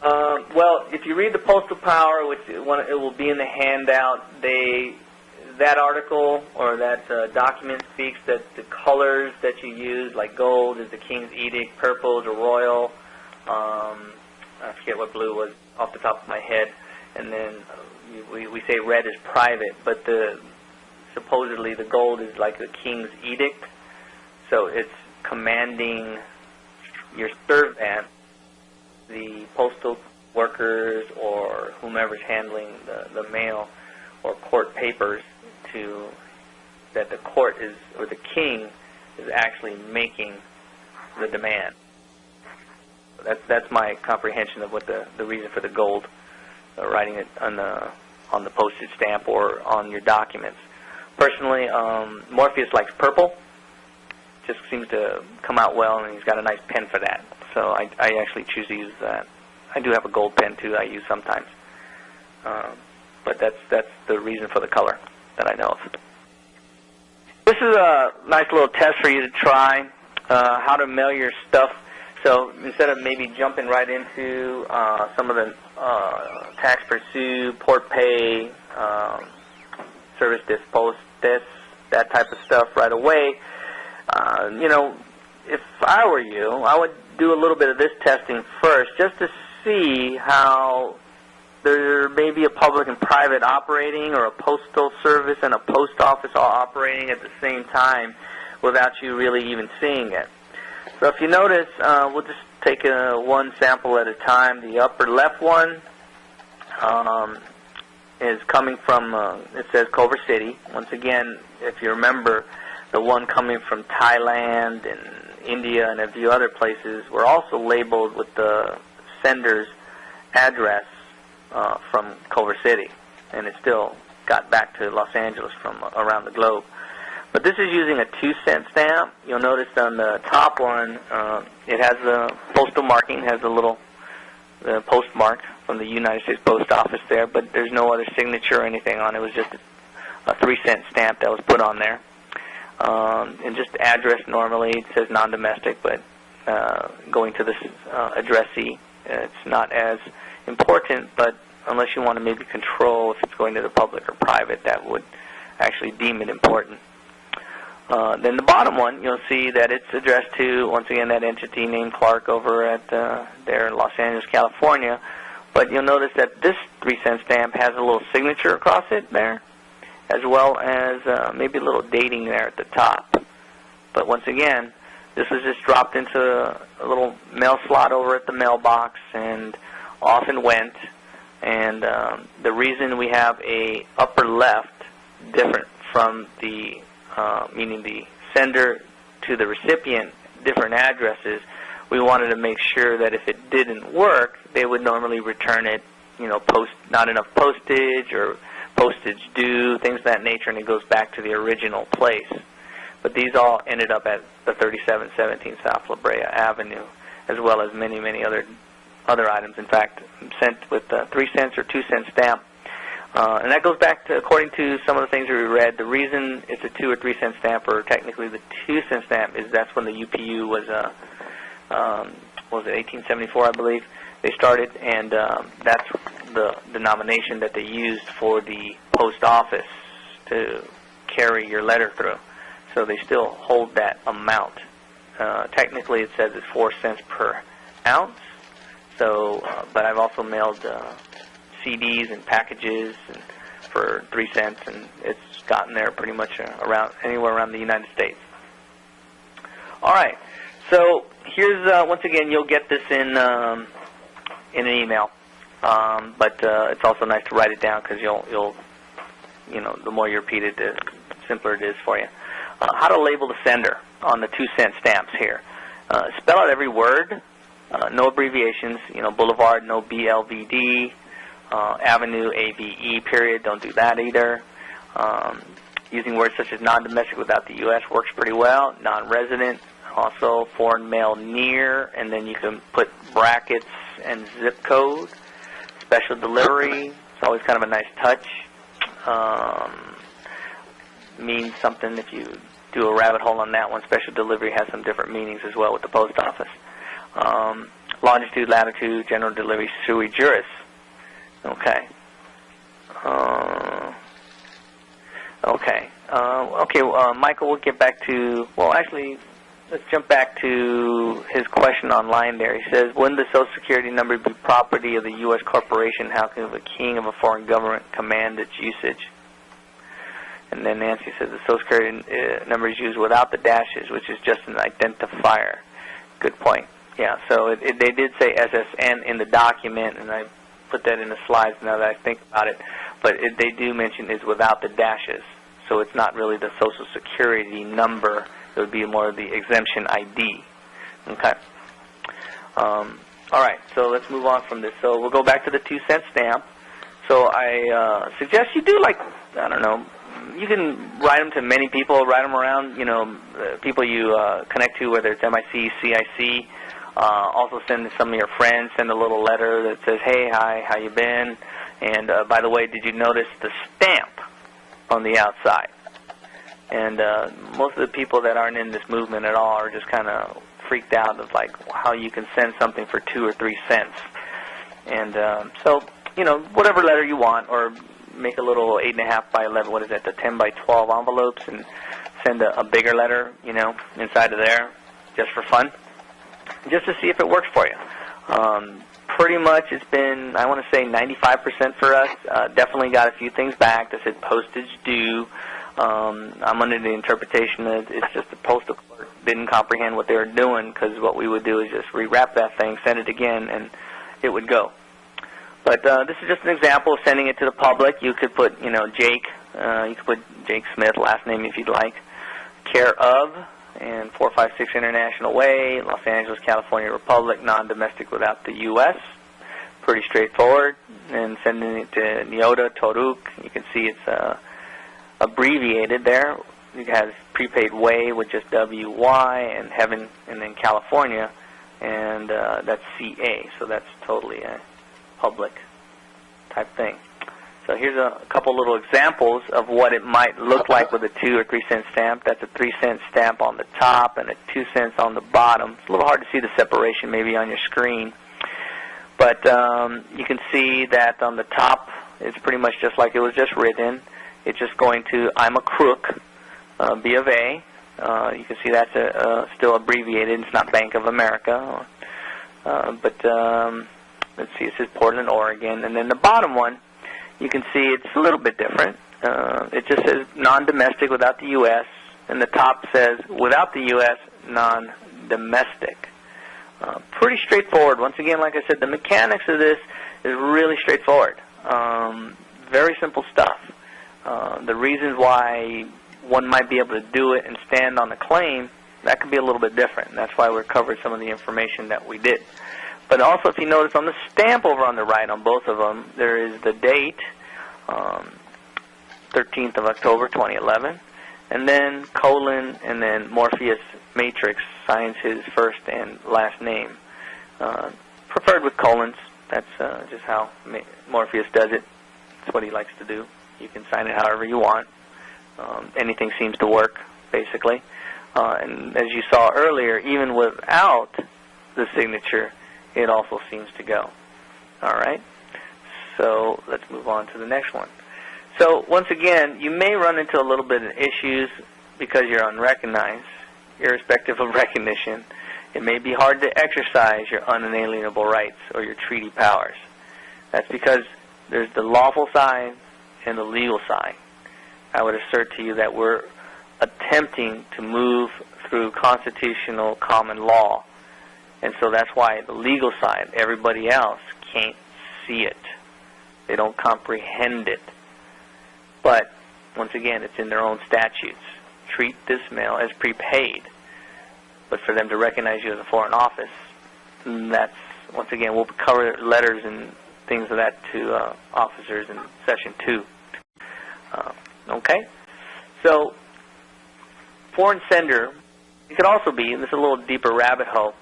Well, if you read the Postal Power, which it will be in the handout, that article or that document speaks that the colors that you use, like gold is the King's Edict, purple is a royal, I forget what blue was off the top of my head, and then we say red is private, but supposedly the gold is like the King's Edict, so it's commanding your servant, the postal workers or whomever's handling the mail or court papers, that the court is, or the king is actually making the demand. That's my comprehension of what the reason for the gold, writing it on the postage stamp or on your documents. Personally, Morpheus likes purple. Just seems to come out well, and he's got a nice pen for that. So I actually choose to use that. I do have a gold pen too I use sometimes, but that's the reason for the color that I know of. This is a nice little test for you to try, how to mail your stuff. So instead of maybe jumping right into some of the Taxe Percue, Port Pay, Service Dispost, that type of stuff right away, if I were you, I would do a little bit of this testing first just to see how there may be a public and private operating, or a postal service and a post office all operating at the same time without you really even seeing it. So if you notice, we'll just take one sample at a time. The upper left one is coming from, it says Culver City. Once again, if you remember, the one coming from Thailand and India and a few other places were also labeled with the sender's address from Culver City, and it still got back to Los Angeles from around the globe. But this is using a 2-cent stamp. You'll notice on the top one, it has the postal marking, has the postmark from the United States Post Office there, but there's no other signature or anything on it. It was just a 3-cent stamp that was put on there. And just address normally, it says non-domestic, but going to this addressee, it's not as important, but unless you want to maybe control if it's going to the public or private, that would actually deem it important. Then the bottom one, you'll see that it's addressed to, once again, that entity named Clark over at there in Los Angeles, California. But you'll notice that this 3-cent stamp has a little signature across it there, as well as maybe a little dating there at the top. But once again, this was just dropped into a little mail slot over at the mailbox and off and went. And the reason we have a upper left different from the, meaning the sender to the recipient, different addresses, we wanted to make sure that if it didn't work, they would normally return it, not enough postage or postage due, things of that nature, and it goes back to the original place. But these all ended up at the 3717 South La Brea Avenue, as well as many, many other items. In fact, sent with 3 cents or 2-cent stamp. And that goes back to, according to some of the things that we read, the reason it's a 2 or 3 cent stamp, or technically the 2-cent stamp, is that's when the UPU was, what was it, 1874, I believe, they started, and that's the denomination that they used for the post office to carry your letter through. So they still hold that amount. Technically, it says it's 4 cents per ounce. So, but I've also mailed CDs and packages for 3 cents, and it's gotten there pretty much anywhere around the United States. All right. So here's once again, you'll get this in an email, but it's also nice to write it down, because you'll the more you repeat it, the simpler it is for you. How to label the sender on the 2-cent stamps here. Spell out every word, no abbreviations. Boulevard, no BLVD. Avenue, AVE, period. Don't do that either. Using words such as non-domestic without the U.S. works pretty well. Non-resident, also foreign mail near, and then you can put brackets and zip code. Special delivery, it's always kind of a nice touch. Means something if you do a rabbit hole on that one. Special delivery has some different meanings as well with the post office. Longitude, latitude, general delivery, sui juris. Okay. Michael, we'll get back to, well, actually, let's jump back to his question online there. He says, wouldn't the Social Security number be property of the U.S. corporation? How can the king of a foreign government command its usage? And then Nancy says the Social Security number is used without the dashes, which is just an identifier. Good point. Yeah, so they did say SSN in the document, and I put that in the slides now that I think about it. But they do mention it's without the dashes, so it's not really the Social Security number. It would be more of the exemption ID. Okay. All right, so let's move on from this. So we'll go back to the 2-cent stamp. So I suggest you do, like, I don't know, you can write them to many people, write them around, you know, people you connect to, whether it's MIC, CIC. Also send some of your friends, send a little letter that says, hey, hi, how you been? And by the way, did you notice the stamp on the outside? And most of the people that aren't in this movement at all are just kind of freaked out of, like, how you can send something for 2 or 3 cents. And so, you know, whatever letter you want, or make a little 8.5 by 11, what is that, the 10 by 12 envelopes, and send a bigger letter, you know, inside of there, just for fun, just to see if it works for you. Pretty much it's been, I want to say 95% for us. Definitely got a few things back that said postage due. I'm under the interpretation that it's just the postal clerk didn't comprehend what they were doing, because what we would do is just rewrap that thing, send it again, and it would go. But this is just an example of sending it to the public. You could put, you know, Jake. You could put Jake Smith, last name if you'd like. Care of, and 456 International Way, Los Angeles, California, Republic, non-domestic without the U.S. Pretty straightforward. And sending it to Nyota, Toruk. You can see it's abbreviated there. It has prepaid way with just WY, and heaven, and then California, and that's CA. So that's totally a public type thing. So here's a couple little examples of what it might look like with a 2 or 3 cent stamp. That's a 3 cent stamp on the top and a 2 cents on the bottom. It's a little hard to see the separation maybe on your screen. But you can see that on the top, it's pretty much just like it was just written. It's just going to I'm a crook, B of A. You can see that's still abbreviated. It's not Bank of America. Let's see, it says Portland, Oregon. And then the bottom one, you can see it's a little bit different. It just says non-domestic without the U.S., and the top says without the U.S., non-domestic. Pretty straightforward. Once again, like I said, the mechanics of this is really straightforward. Very simple stuff. The reasons why one might be able to do it and stand on the claim, that could be a little bit different. And that's why we're covering some of the information that we did. But also, if you notice on the stamp over on the right on both of them, there is the date, 13th of October, 2011, and then colon, and then Morpheus Matrix signs his first and last name. Preferred with colons. That's just how Morpheus does it. That's what he likes to do. You can sign it however you want. Anything seems to work, basically. And as you saw earlier, even without the signature, it also seems to go. All right? So let's move on to the next one. So once again, you may run into a little bit of issues because you're unrecognized, irrespective of recognition. It may be hard to exercise your unalienable rights or your treaty powers. That's because there's the lawful side and the legal side. I would assert to you that we're attempting to move through constitutional common law. And so that's why the legal side, everybody else, can't see it. They don't comprehend it. But, once again, it's in their own statutes. Treat this mail as prepaid. But for them to recognize you as a foreign office, that's, once again, we'll cover letters and things of that to officers in Session 2. Okay? So, foreign sender, it could also be, and this is a little deeper rabbit hole,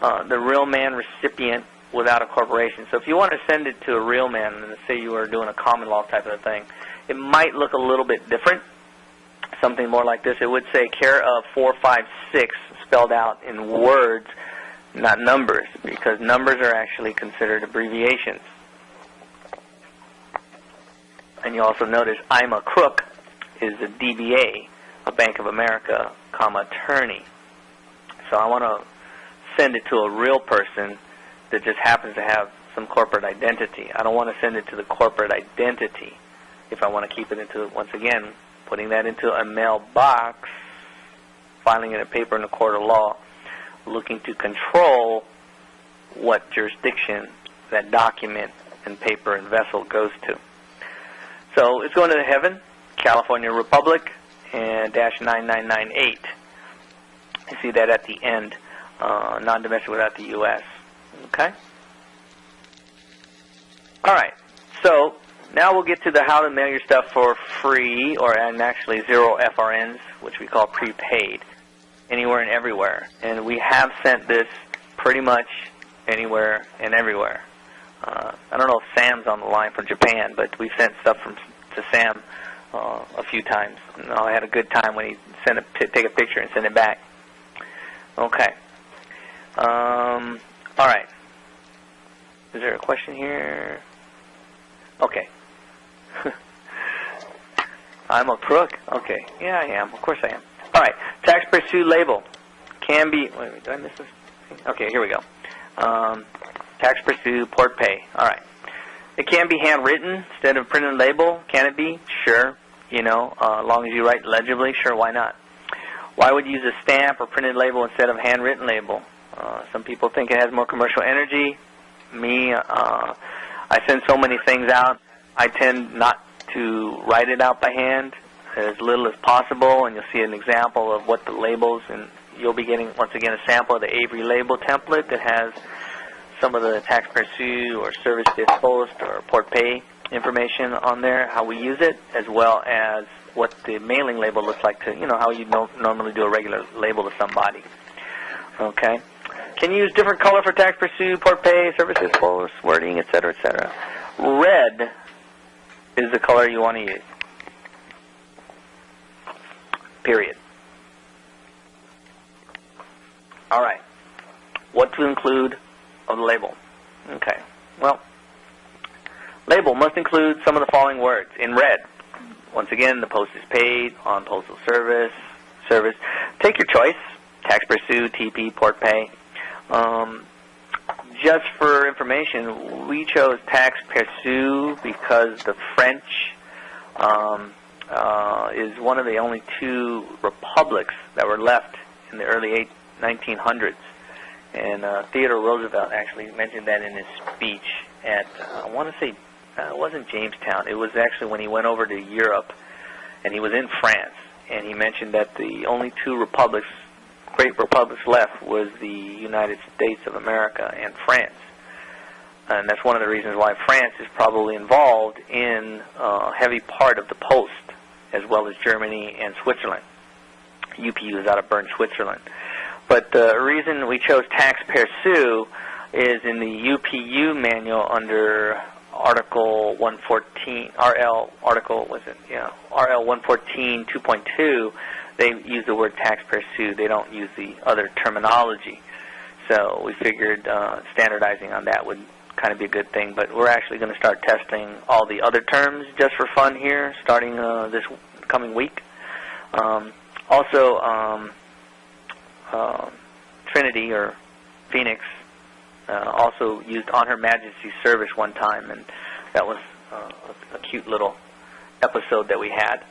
the real man recipient without a corporation. So if you want to send it to a real man, and say you were doing a common law type of thing, it might look a little bit different. Something more like this. It would say care of 456 spelled out in words, not numbers, because numbers are actually considered abbreviations. And you also notice I'm a crook is a DBA, a Bank of America, comma, attorney. So I want to send it to a real person that just happens to have some corporate identity. I don't want to send it to the corporate identity. If I want to keep it into, once again, putting that into a mailbox, filing it in paper in a court of law, looking to control what jurisdiction that document and paper and vessel goes to. So it's going to heaven, California Republic, and -9998. You see that at the end, non-domestic without the U.S. Okay? All right. So now we'll get to the how to mail your stuff for free, and actually 0 FRNs, which we call prepaid, anywhere and everywhere. And we have sent this pretty much anywhere and everywhere. I don't know if Sam's on the line from Japan, but we've sent stuff to Sam a few times. And I had a good time when he take a picture and send it back. Okay. All right. Is there a question here? Okay. I'm a crook? Okay. Yeah, I am. Of course I am. All right. Taxe Percue label can be... Wait, did I miss this? Okay, here we go. Taxe Percue port pay. All right. It can be handwritten instead of printed label. Can it be? Sure. You know, as long as you write legibly, sure, why not? Why would you use a stamp or printed label instead of handwritten label? Some people think it has more commercial energy. Me, I send so many things out, I tend not to write it out by hand, as little as possible, and you'll see an example of what the labels, and you'll be getting, once again, a sample of the Avery label template that has some of the Taxe Percue or service disposed or port pay information on there, how we use it, as well as what the mailing label looks like to, you know, how you normally do a regular label to somebody. Okay? Can you use different color for Taxe Percue, port pay, service disposed, wording, etc., etc.? Red is the color you want to use. Period. All right. What to include of the label? Okay. Well, label must include some of the following words in red. Once again, the postage paid on postal service. Take your choice. Taxe Percue, TP, port pay. Just for information, we chose Taxe Percue because the French is one of the only 2 republics that were left in the early 1900s. And Theodore Roosevelt actually mentioned that in his speech at, I want to say, it wasn't Jamestown. It was actually when he went over to Europe, and he was in France. And he mentioned that the only 2 republics, great republics left, was the United States of America and France. And that's one of the reasons why France is probably involved in a heavy part of the post, as well as Germany and Switzerland. UPU is out of Bern, Switzerland. But the reason we chose Taxe Percue is in the UPU manual under Article 114, RL Article, was it? Yeah, RL 114 2.2. They use the word Taxe Percue. They don't use the other terminology. So we figured standardizing on that would kind of be a good thing. But we're actually going to start testing all the other terms just for fun here, starting this coming week. Also, Trinity or Phoenix also used On Her Majesty's Service one time, and that was a cute little episode that we had.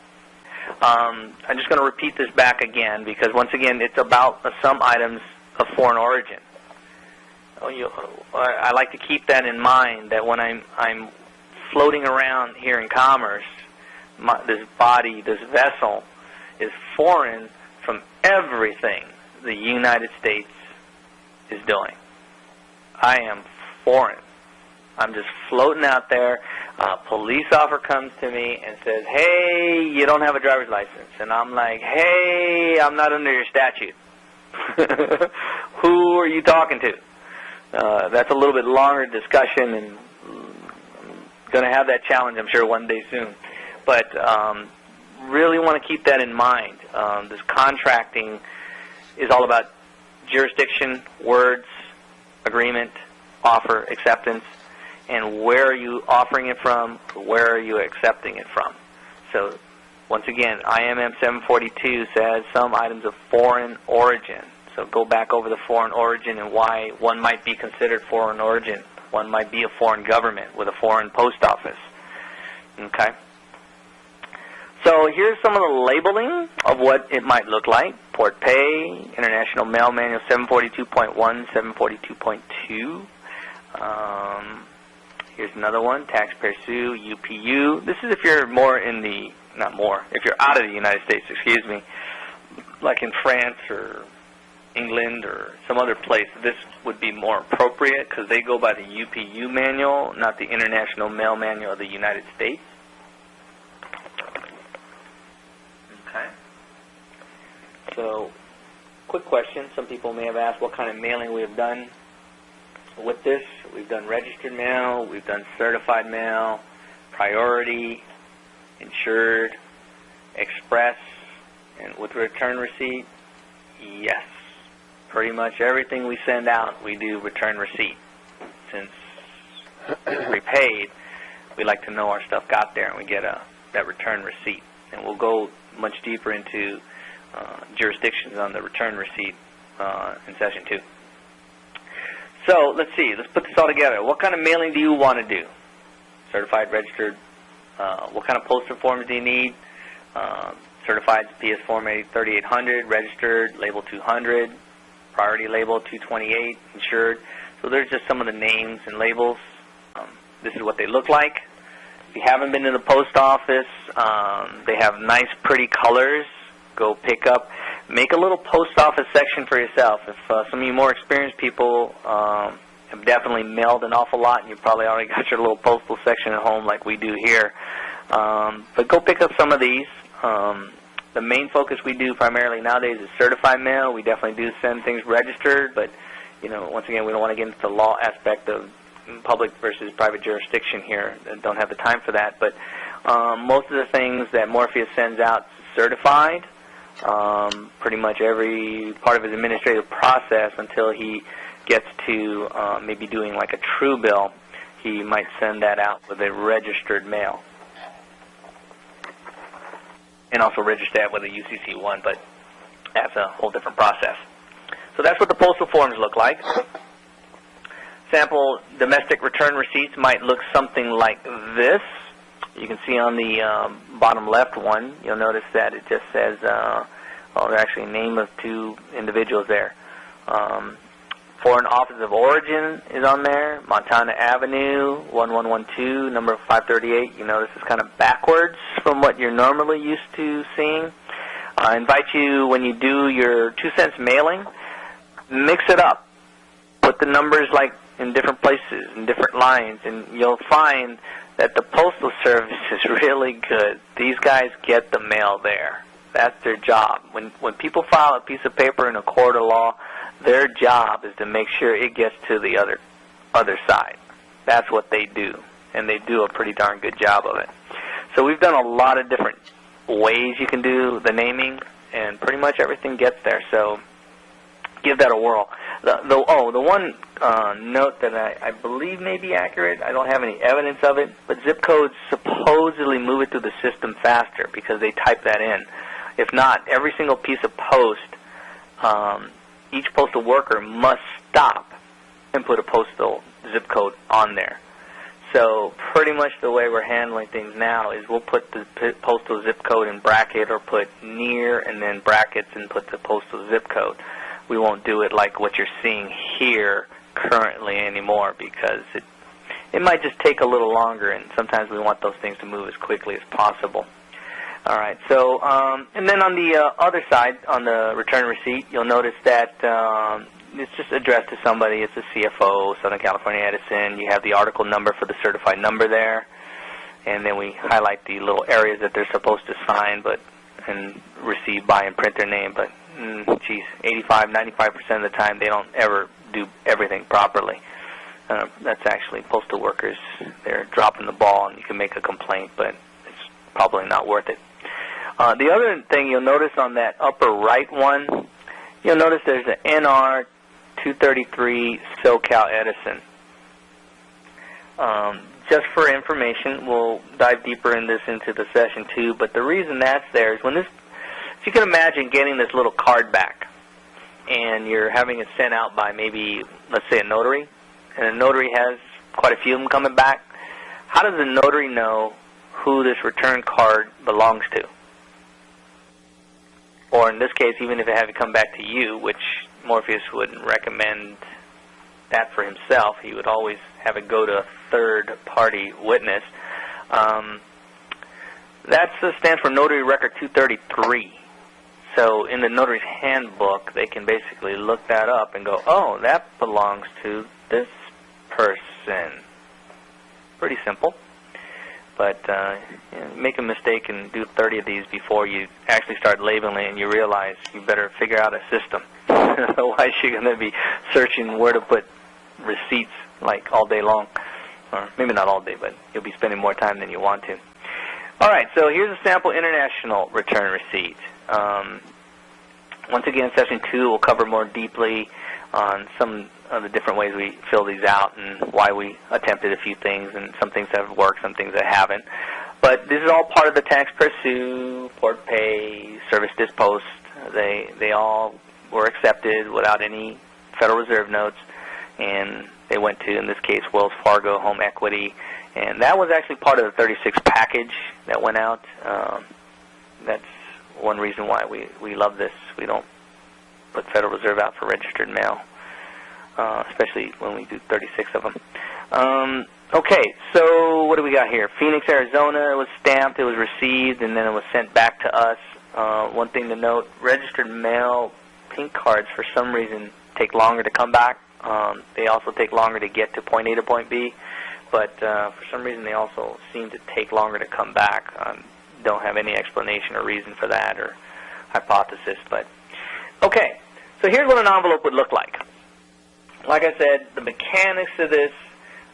I'm just going to repeat this back again because, once again, it's about some items of foreign origin. I like to keep that in mind, that when I'm floating around here in commerce, this body, this vessel, is foreign from everything the United States is doing. I am foreign. I'm just floating out there. A police officer comes to me and says, "Hey, you don't have a driver's license." And I'm like, "Hey, I'm not under your statute." Who are you talking to? That's a little bit longer discussion, and going to have that challenge, I'm sure, one day soon. But really want to keep that in mind. This contracting is all about jurisdiction, words, agreement, offer, acceptance, and where are you offering it from, where are you accepting it from. So, once again, IMM 742 says some items of foreign origin. So go back over the foreign origin and why one might be considered foreign origin. One might be a foreign government with a foreign post office. Okay? So here's some of the labeling of what it might look like. Port Pay, International Mail Manual 742.1, 742.2. Here's another one, Taxe Percue, UPU. This is if you're more in the, not more, if you're out of the United States, excuse me, like in France or England or some other place, this would be more appropriate because they go by the UPU manual, not the International Mail Manual of the United States. Okay. So, quick question. Some people may have asked what kind of mailing we have done with this. We've done registered mail, we've done certified mail, priority, insured, express, and with return receipt, yes. Pretty much everything we send out, we do return receipt. Since it's prepaid, we like to know our stuff got there and we get that return receipt. And we'll go much deeper into jurisdictions on the return receipt in session 2. So, let's see. Let's put this all together. What kind of mailing do you want to do? Certified, registered. What kind of postal forms do you need? Certified PS Form 3800, registered, label 200, priority label 228, insured. So there's just some of the names and labels. This is what they look like. If you haven't been to the post office, they have nice, pretty colors. Go pick up. Make a little post office section for yourself. If some of you more experienced people have definitely mailed an awful lot, and you probably already got your little postal section at home like we do here. But go pick up some of these. The main focus we do primarily nowadays is certified mail. We definitely do send things registered, but once again, we don't want to get into the law aspect of public versus private jurisdiction here. I don't have the time for that. But most of the things that Morpheus sends out certified. Pretty much every part of his administrative process until he gets to maybe doing like a true bill, he might send that out with a registered mail. And also register that with a UCC1, but that's a whole different process. So that's what the postal forms look like. Sample domestic return receipts might look something like this. You can see on the bottom left one, you'll notice that it just says, there's actually a name of 2 individuals there. Foreign Office of Origin is on there. Montana Avenue, 1112, number 538. You notice it's kind of backwards from what you're normally used to seeing. I invite you, when you do your 2 cents mailing, mix it up. Put the numbers like in different places, in different lines, and you'll find that the Postal Service is really good. These guys get the mail there. That's their job. When people file a piece of paper in a court of law, their job is to make sure it gets to the other side. That's what they do, and they do a pretty darn good job of it. So we've done a lot of different ways you can do the naming, and pretty much everything gets there. So give that a whirl. The one note that I believe may be accurate, I don't have any evidence of it, but zip codes supposedly move it through the system faster because they type that in. If not, every single piece of post, each postal worker must stop and put a postal zip code on there. So pretty much the way we're handling things now is we'll put the postal zip code in bracket or put near and then brackets and put the postal zip code. We won't do it like what you're seeing here currently anymore because it might just take a little longer, and sometimes we want those things to move as quickly as possible. All right, so, and then on the other side, on the return receipt, you'll notice that it's just addressed to somebody. It's a CFO, Southern California Edison. You have the article number for the certified number there, and then we highlight the little areas that they're supposed to sign and receive by and print their name. But, 85, 95% of the time, they don't ever do everything properly. That's actually postal workers. They're dropping the ball, and you can make a complaint, but it's probably not worth it. The other thing you'll notice on that upper right one, you'll notice there's an NR 233 SoCal Edison. Just for information, we'll dive deeper in this into the session too, but the reason that's there is when this, if you can imagine getting this little card back, and you're having it sent out by maybe, let's say, a notary, and a notary has quite a few of them coming back, how does the notary know who this return card belongs to? Or in this case, even if it had to come back to you, which Morpheus wouldn't recommend that for himself, he would always have it go to a third-party witness. That stands for Notary Record 233. So in the notary's handbook, they can basically look that up and go, oh, that belongs to this person. Pretty simple. But make a mistake and do 30 of these before you actually start labeling, and you realize you better figure out a system. Otherwise, you're going to be searching where to put receipts like all day long. Or maybe not all day, but you'll be spending more time than you want to. All right, so here's a sample international return receipt. Once again, Session 2 will cover more deeply on some of the different ways we fill these out and why we attempted a few things, and some things have worked, some things that haven't. But this is all part of the Taxe Percue, Port Pay, Service Dispost. They all were accepted without any Federal Reserve notes, and they went to, in this case, Wells Fargo Home Equity. And that was actually part of the 36 package that went out. That's one reason why we love this. We don't put Federal Reserve out for registered mail, especially when we do 36 of them. Okay, so what do we got here? Phoenix, Arizona, it was stamped, it was received, and then it was sent back to us. One thing to note, registered mail pink cards for some reason take longer to come back. They also take longer to get to point A to point B, but for some reason they also seem to take longer to come back. Don't have any explanation or reason for that or hypothesis, but okay. So here's what an envelope would look like. Like I said, the mechanics of this,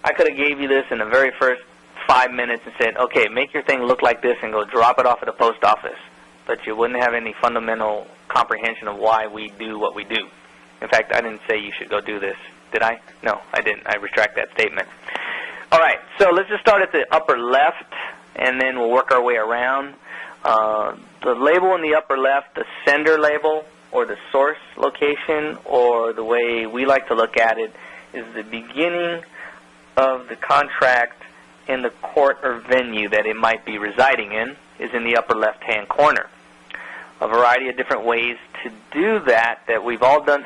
I could have gave you this in the very first 5 minutes and said, okay, make your thing look like this and go drop it off at the post office. But you wouldn't have any fundamental comprehension of why we do what we do. In fact, I didn't say you should go do this. Did I? No, I didn't. I retract that statement. All right, so let's just start at the upper left, and then we'll work our way around. The label in the upper left, the sender label, or the source location, or the way we like to look at it, is the beginning of the contract in the court or venue that it might be residing in, is in the upper left-hand corner. A variety of different ways to do that we've all done,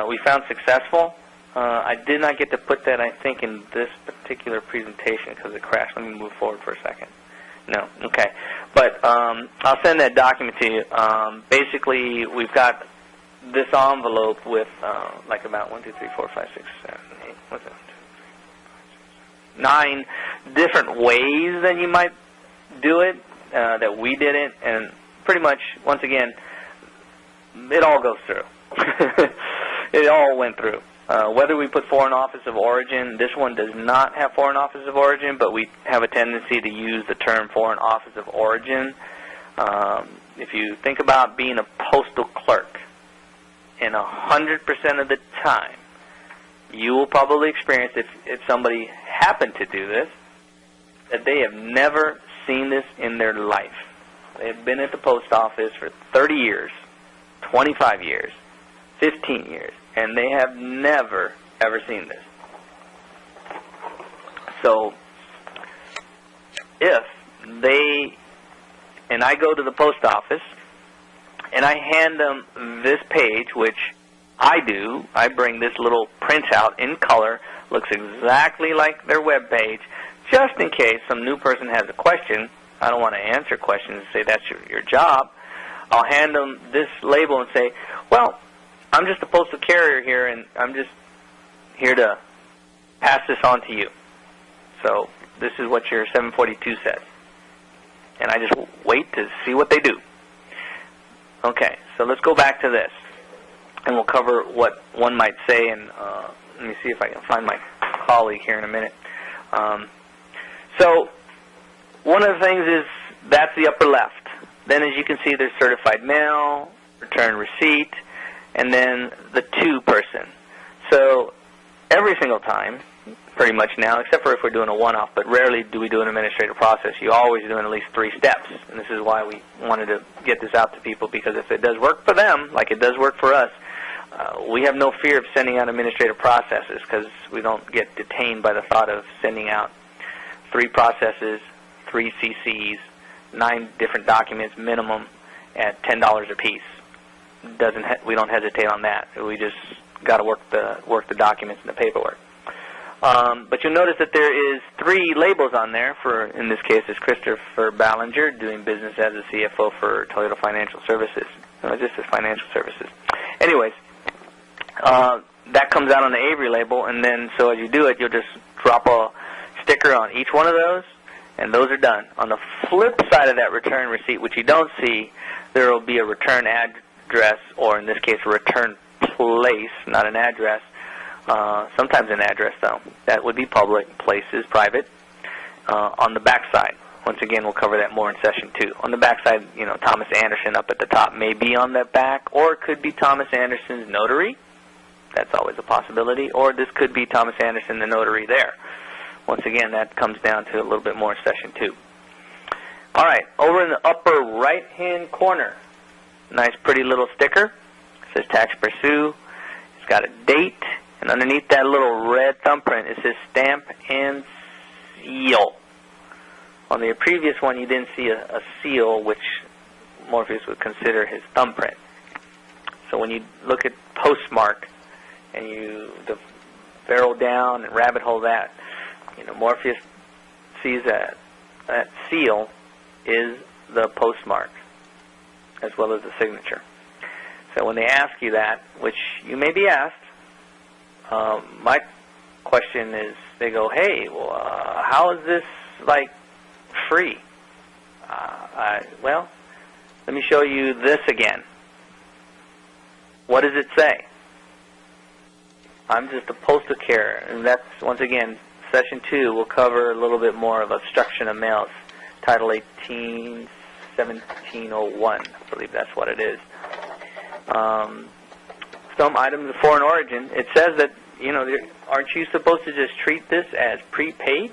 we found successful. I did not get to put that, I think, in this particular presentation because it crashed. Let me move forward for a second. No, okay. But I'll send that document to you. Basically, we've got this envelope with like about 1, 2, 3, 4, 5, 6, 7, 8, what's that? 9 different ways that you might do it, that we did it, and pretty much, once again, it all goes through. It all went through. Whether we put foreign office of origin, this one does not have foreign office of origin, but we have a tendency to use the term foreign office of origin. If you think about being a postal clerk, and 100% of the time, you will probably experience, if somebody happened to do this, that they have never seen this in their life. They've been at the post office for 30 years, 25 years, 15 years, and they have never, ever seen this. So, if they, and I go to the post office, and I hand them this page, which I do, I bring this little printout in color, looks exactly like their web page, just in case some new person has a question. I don't want to answer questions and say that's your job. I'll hand them this label and say, well, I'm just a postal carrier here, and I'm just here to pass this on to you. So this is what your 742 says. And I just wait to see what they do. Okay, so let's go back to this. and we'll cover what one might say. And let me see if I can find my colleague here in a minute. So one of the things is that's the upper left. Then, as you can see, there's certified mail, return receipt, and then the to person. So every single time, pretty much now, except for if we're doing a one-off, but rarely do we do an administrative process. You're always doing at least 3 steps, and this is why we wanted to get this out to people, because if it does work for them, like it does work for us, we have no fear of sending out administrative processes because we don't get detained by the thought of sending out 3 processes, 3 CCs, 9 different documents minimum at $10 a piece. We don't hesitate on that. We just got to work the documents and the paperwork. But you'll notice that there is 3 labels on there for, in this case, is Christopher Ballinger, doing business as a CFO for Toyota Financial Services. No, it just says Financial Services. Anyways, that comes out on the Avery label, and then so as you do it, you'll just drop a sticker on each one of those, and those are done. On the flip side of that return receipt, which you don't see, there will be a return address, or in this case, a return place, not an address. Sometimes an address, though. That would be public. Place is private. On the back side. Once again, we'll cover that more in session 2. On the back side, you know, Thomas Anderson up at the top may be on the back, or it could be Thomas Anderson's notary. That's always a possibility. Or this could be Thomas Anderson, the notary there. Once again, that comes down to a little bit more in session 2. All right, over in the upper right-hand corner, nice pretty little sticker. It says Taxe Percue. It's got a date. And underneath that little red thumbprint, it says Stamp and Seal. On the previous one, you didn't see a seal, which Morpheus would consider his thumbprint. So when you look at postmark and you barrel down and rabbit hole that, you know, Morpheus sees that seal is the postmark as well as the signature. So when they ask you that, which you may be asked, my question is, they go, hey, well, how is this, like, free? Well, let me show you this again. What does it say? I'm just a postal carrier, and that's, once again, session 2 will cover a little bit more of obstruction of mails, Title 18, 1701, I believe that's what it is. Some items of foreign origin, it says that, you know, aren't you supposed to just treat this as prepaid?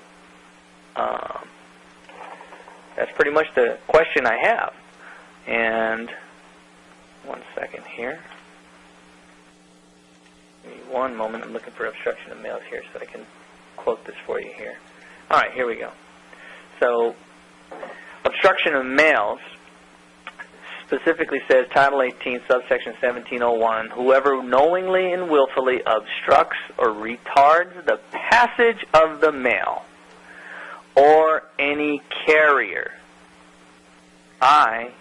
That's pretty much the question I have. And one second here. Give me one moment. I'm looking for obstruction of mails here so I can quote this for you here. All right, here we go. So, obstruction of mails specifically says, Title 18, subsection 1701, whoever knowingly and willfully obstructs or retards the passage of the mail or any carrier. I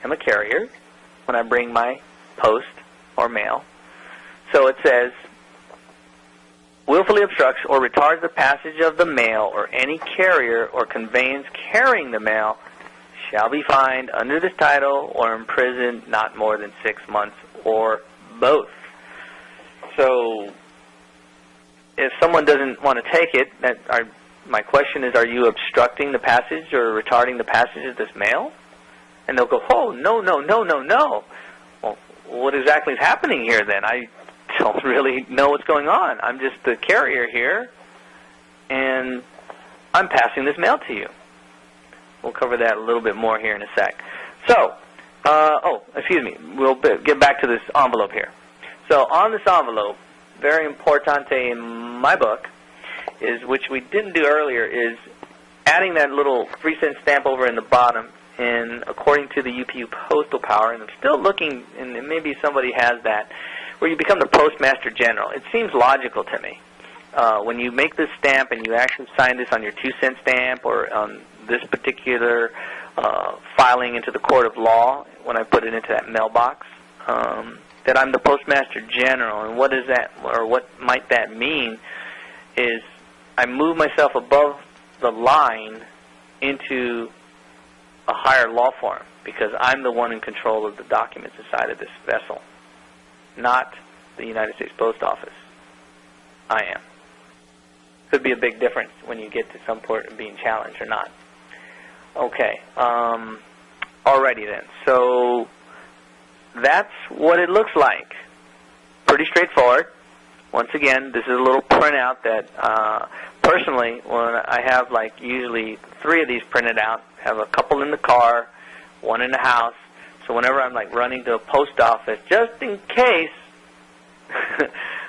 am a carrier when I bring my post or mail. So it says, willfully obstructs or retards the passage of the mail or any carrier or conveyance carrying the mail shall be fined under this title or imprisoned not more than 6 months or both. So if someone doesn't want to take it, my question is, are you obstructing the passage or retarding the passage of this mail? And they'll go, oh, no. Well, what exactly is happening here then? I don't really know what's going on. I'm just the carrier here, and I'm passing this mail to you. We'll cover that a little bit more here in a sec. So, we'll get back to this envelope here. So on this envelope, very importante in my book, is, which we didn't do earlier, is adding that little 3-cent stamp over in the bottom, and according to the UPU postal power, and I'm still looking, and maybe somebody has that, where you become the Postmaster General. It seems logical to me. When you make this stamp and you actually sign this on your 2-cent stamp or on this particular filing into the court of law, when I put it into that mailbox, that I'm the Postmaster General. And what is that, or what might that mean, is I move myself above the line into a higher law form because I'm the one in control of the documents inside of this vessel. not the United States Post Office. I am. Could be a big difference when you get to some point of being challenged or not. Okay. Alrighty then. So that's what it looks like. Pretty straightforward. Once again, this is a little printout that personally, when I have like usually 3 of these printed out, have a couple in the car, 1 in the house. So whenever I'm like running to a post office, just in case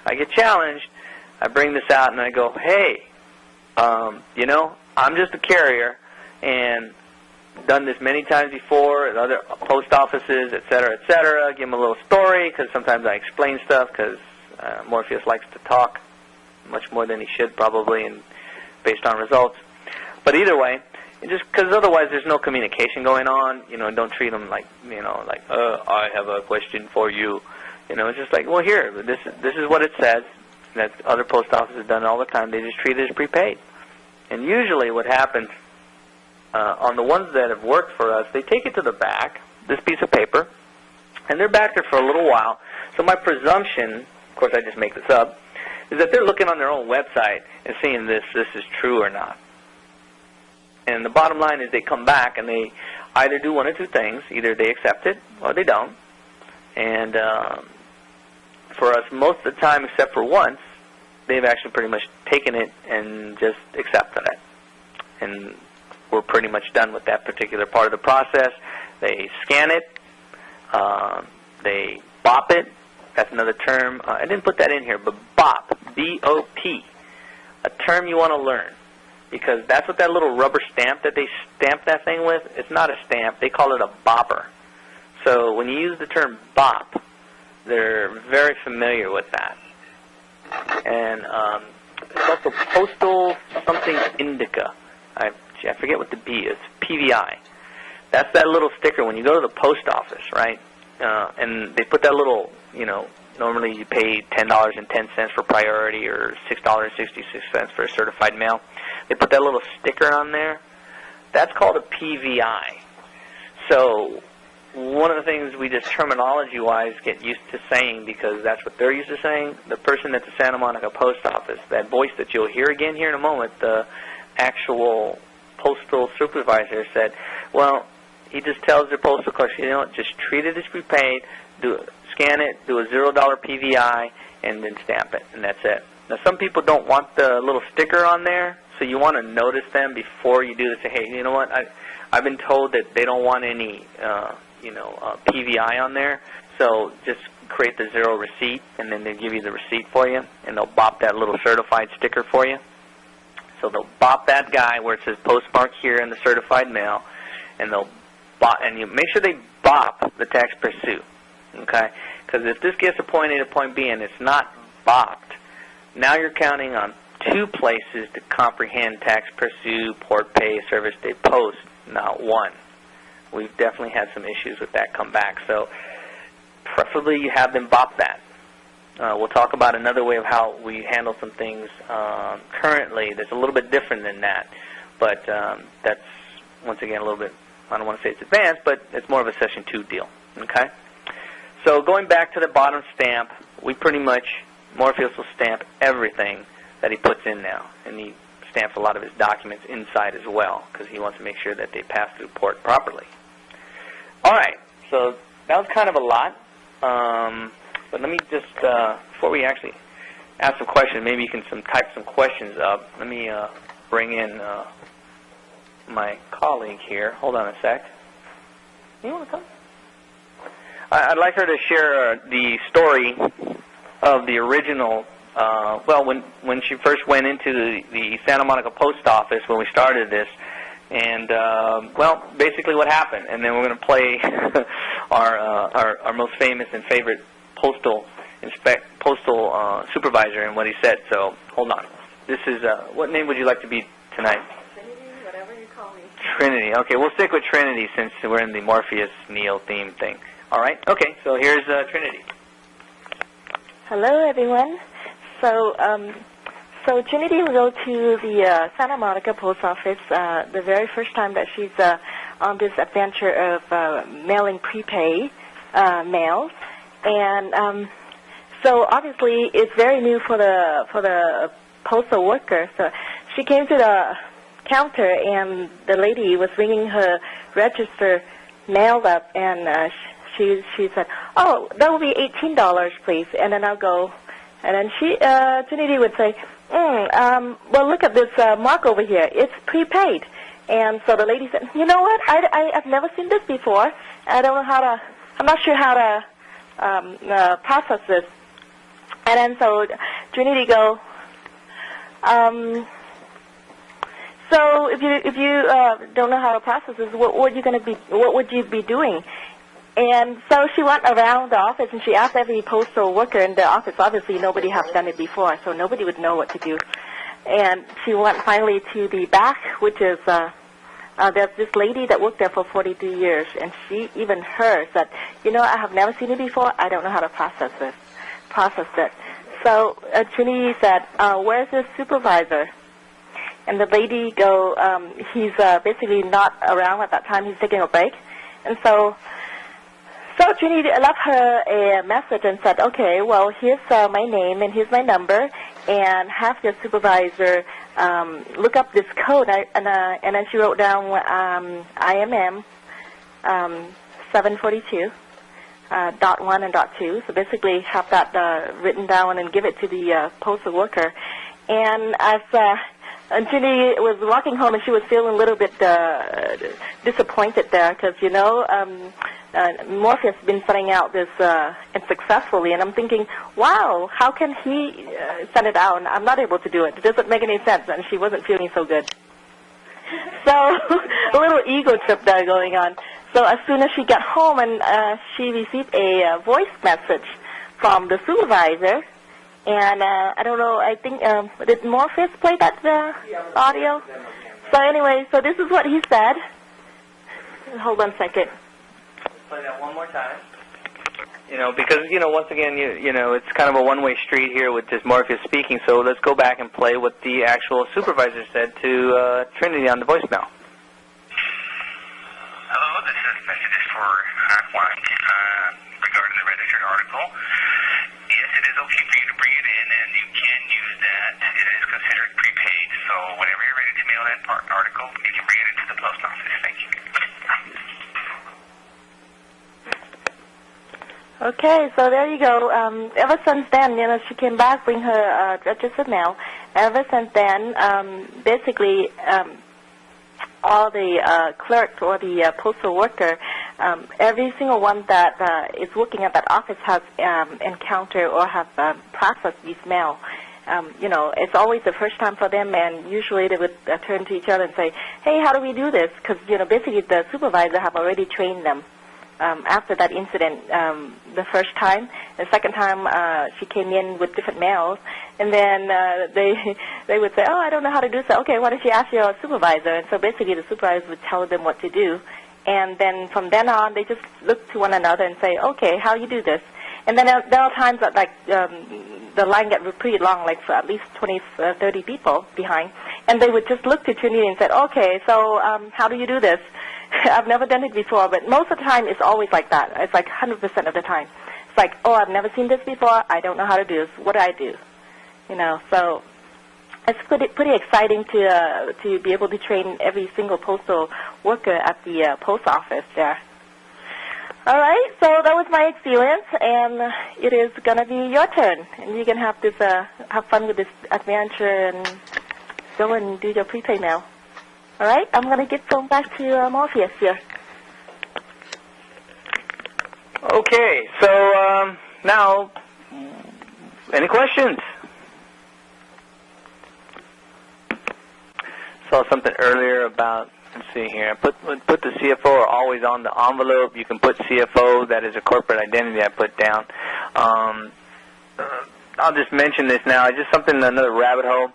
I get challenged, I bring this out and I go, hey, you know, I'm just a carrier and done this many times before at other post offices, et cetera, et cetera. Give them a little story because sometimes I explain stuff because Morpheus likes to talk much more than he should probably, and based on results. But either way, just because otherwise there's no communication going on, you know, and don't treat them like, you know, like, I have a question for you. You know, it's just like, well, here, this is what it says. That other post offices have done all the time. They just treat it as prepaid. And usually what happens on the ones that have worked for us, they take it to the back, this piece of paper, and they're back there for a little while. So my presumption, of course I just make this up, is that they're looking on their own website and seeing this is true or not. And the bottom line is they come back and they either do one or two things. Either they accept it or they don't. And for us, most of the time, except for once, they've actually pretty much taken it and just accepted it. And we're pretty much done with that particular part of the process. They scan it. They bop it. That's another term. I didn't put that in here, but bop, B-O-P, a term you want to learn. Because that's what that little rubber stamp that they stamp that thing with, it's not a stamp. They call it a bopper. So when you use the term bop, they're very familiar with that. And it's also postal something indica. I forget what the B is. PVI. That's that little sticker when you go to the post office, right? And they put that little, you know, normally you pay $10.10 for priority or $6.66 for a certified mail. They put that little sticker on there. That's called a PVI. So one of the things we just terminology-wise get used to saying, because that's what they're used to saying, the person at the Santa Monica Post Office, that voice that you'll hear again here in a moment, the actual postal supervisor said, well, he just tells their postal clerk, you know, just treat it as prepaid, scan it, do a $0 PVI, and then stamp it, and that's it. Now, some people don't want the little sticker on there, so you want to notice them before you do this. Say, hey, you know what, I've been told that they don't want any PVI on there, so just create the 0 receipt, and then they give you the receipt for you, and they'll bop that little certified sticker for you. So they'll bop that guy where it says postmark here in the certified mail, and they'll bop, and you make sure they bop the Taxe Percue, okay? Because if this gets to point A to point B and it's not bopped, now you're counting on 2 places to comprehend Taxe Percue, port pay, service day post, not 1. We've definitely had some issues with that come back. So preferably you have them bop that. We'll talk about another way of how we handle some things currently that's a little bit different than that. But that's, once again, a little bit, I don't want to say it's advanced, but it's more of a Session 2 deal. Okay? So going back to the bottom stamp, we pretty much, Morpheus will stamp everything that he puts in now. And he stamps a lot of his documents inside as well because he wants to make sure that they pass through port properly. All right, so that was kind of a lot. But let me just, before we actually ask some questions, maybe you can type some questions up. Let me bring in my colleague here. Hold on a sec. You want to come? I'd like her to share the story of the original, well, when she first went into the Santa Monica Post Office when we started this, and, well, basically what happened. And then we're going to play our most famous and favorite postal supervisor and what he said. So hold on. This is, what name would you like to be tonight? Trinity, whatever you call me. Trinity. Okay, we'll stick with Trinity since we're in the Morpheus-Neo theme thing. All right? Okay, so here's Trinity. Hello, everyone. So Trinity wrote to the Santa Monica Post Office the very first time that she's on this adventure of mailing prepaid mail. And so obviously it's very new for the postal worker. So she came to the counter, and the lady was ringing her register mail up, and she said, "Oh, that will be $18, please." And then I'll go, and then Trinity would say, "Well, look at this mark over here. It's prepaid." And so the lady said, "You know what? I've never seen this before. I don't know how to. I'm not sure how to process this." And then so Trinity go, "So if you don't know how to process this, what would you be doing?" And so she went around the office and she asked every postal worker in the office. Obviously, nobody has done it before, so nobody would know what to do. And she went finally to the back, which is there's this lady that worked there for 42 years, and even her said, "You know, I have never seen it before. I don't know how to process it." So Trinity said, "Where's the supervisor?" And the lady go, "He's basically not around at that time. He's taking a break." And so Trinity left her a message and said, "Okay, well, here's my name and here's my number, and have your supervisor look up this code." And then she wrote down IMM 742. .1 and .2, so basically have that written down and give it to the postal worker. And as Ginny was walking home, and she was feeling a little bit disappointed there, because, you know, Morpheus has been sending out this and successfully, and I'm thinking, wow, how can he send it out, and I'm not able to do it? It doesn't make any sense, and she wasn't feeling so good. So a little ego trip there going on. So as soon as she got home, and she received a voice message from the supervisor, and I don't know, I think, did Morpheus play that audio? So anyway, so this is what he said. Hold on a second. Play that one more time. You know, because, you know, once again, you know, it's kind of a one-way street here with just Morpheus speaking, so let's go back and play what the actual supervisor said to Trinity on the voicemail. Hello, this is messages for Hotline regarding the registered article. Yes, it is okay for you to bring it in, and you can use that. It is considered prepaid, so whenever you're ready to mail that article, you can bring it into the post office. Thank you. Okay, so there you go. Ever since then, you know, she came back, bring her registered mail. Ever since then, basically, all the clerks or the postal worker, every single one that is working at that office has encountered or have processed these mail. You know, it's always the first time for them, and usually they would turn to each other and say, "Hey, how do we do this?" Because, you know, basically the supervisor have already trained them. After that incident, the first time, the second time she came in with different mails, and then they would say, "Oh, I don't know how to do so." "Okay, why don't you ask your supervisor?" And so basically the supervisor would tell them what to do, and then from then on they just look to one another and say, "Okay, how you do this?" And then there are times that, like, the line get pretty long, like for at least 20, 30 people behind, and they would just look to Trinity and say, "Okay, so how do you do this?" I've never done it before, but most of the time it's always like that. It's like 100% of the time. It's like, "Oh, I've never seen this before. I don't know how to do this. What do I do?" You know, so it's pretty exciting to be able to train every single postal worker at the post office there. All right, so that was my experience, and it is gonna be your turn, and you can have this have fun with this adventure and go and do your prepaid mail. All right, I'm going to get thrown back to Morpheus here. Okay, so now, any questions? Saw something earlier about, let's see here, put the CFO are always on the envelope. You can put CFO, that is a corporate identity I put down. I'll just mention this now. It's just something, another rabbit hole.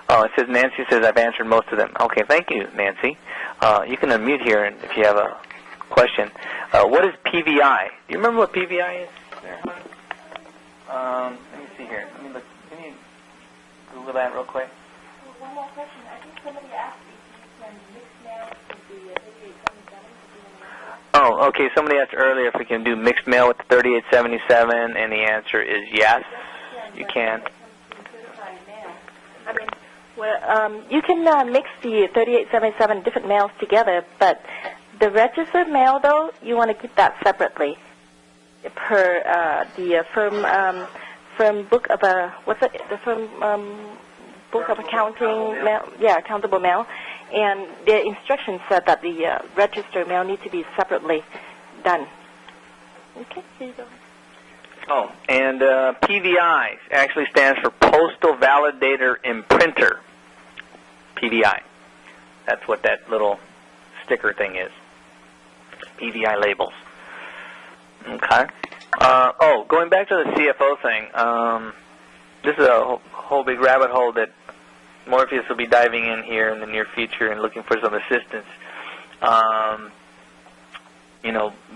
It says, Nancy says, "I've answered most of them." Okay, thank you, Nancy. You can unmute here if you have a question. What is PVI? Do you remember what PVI is? There, let me see here. Let me look. Can you Google that real quick? One more question. I think somebody asked if you can mix mail with the 3877. Oh, Oh, okay. Somebody asked earlier if we can do mixed mail with the 3877, and the answer is yes, you can. I mean, well, you can mix the 3877 different mails together, but the registered mail, though, you want to keep that separately per the firm book of the firm book of accounting mail, accountable mail, and the instructions said that the registered mail needs to be separately done. Okay, here you go. Oh, and PVI actually stands for Postal Validator Imprinter. PVI. That's what that little sticker thing is. PVI labels. Okay. Going back to the CFO thing, this is a whole big rabbit hole that Morpheus will be diving in here in the near future and looking for some assistance.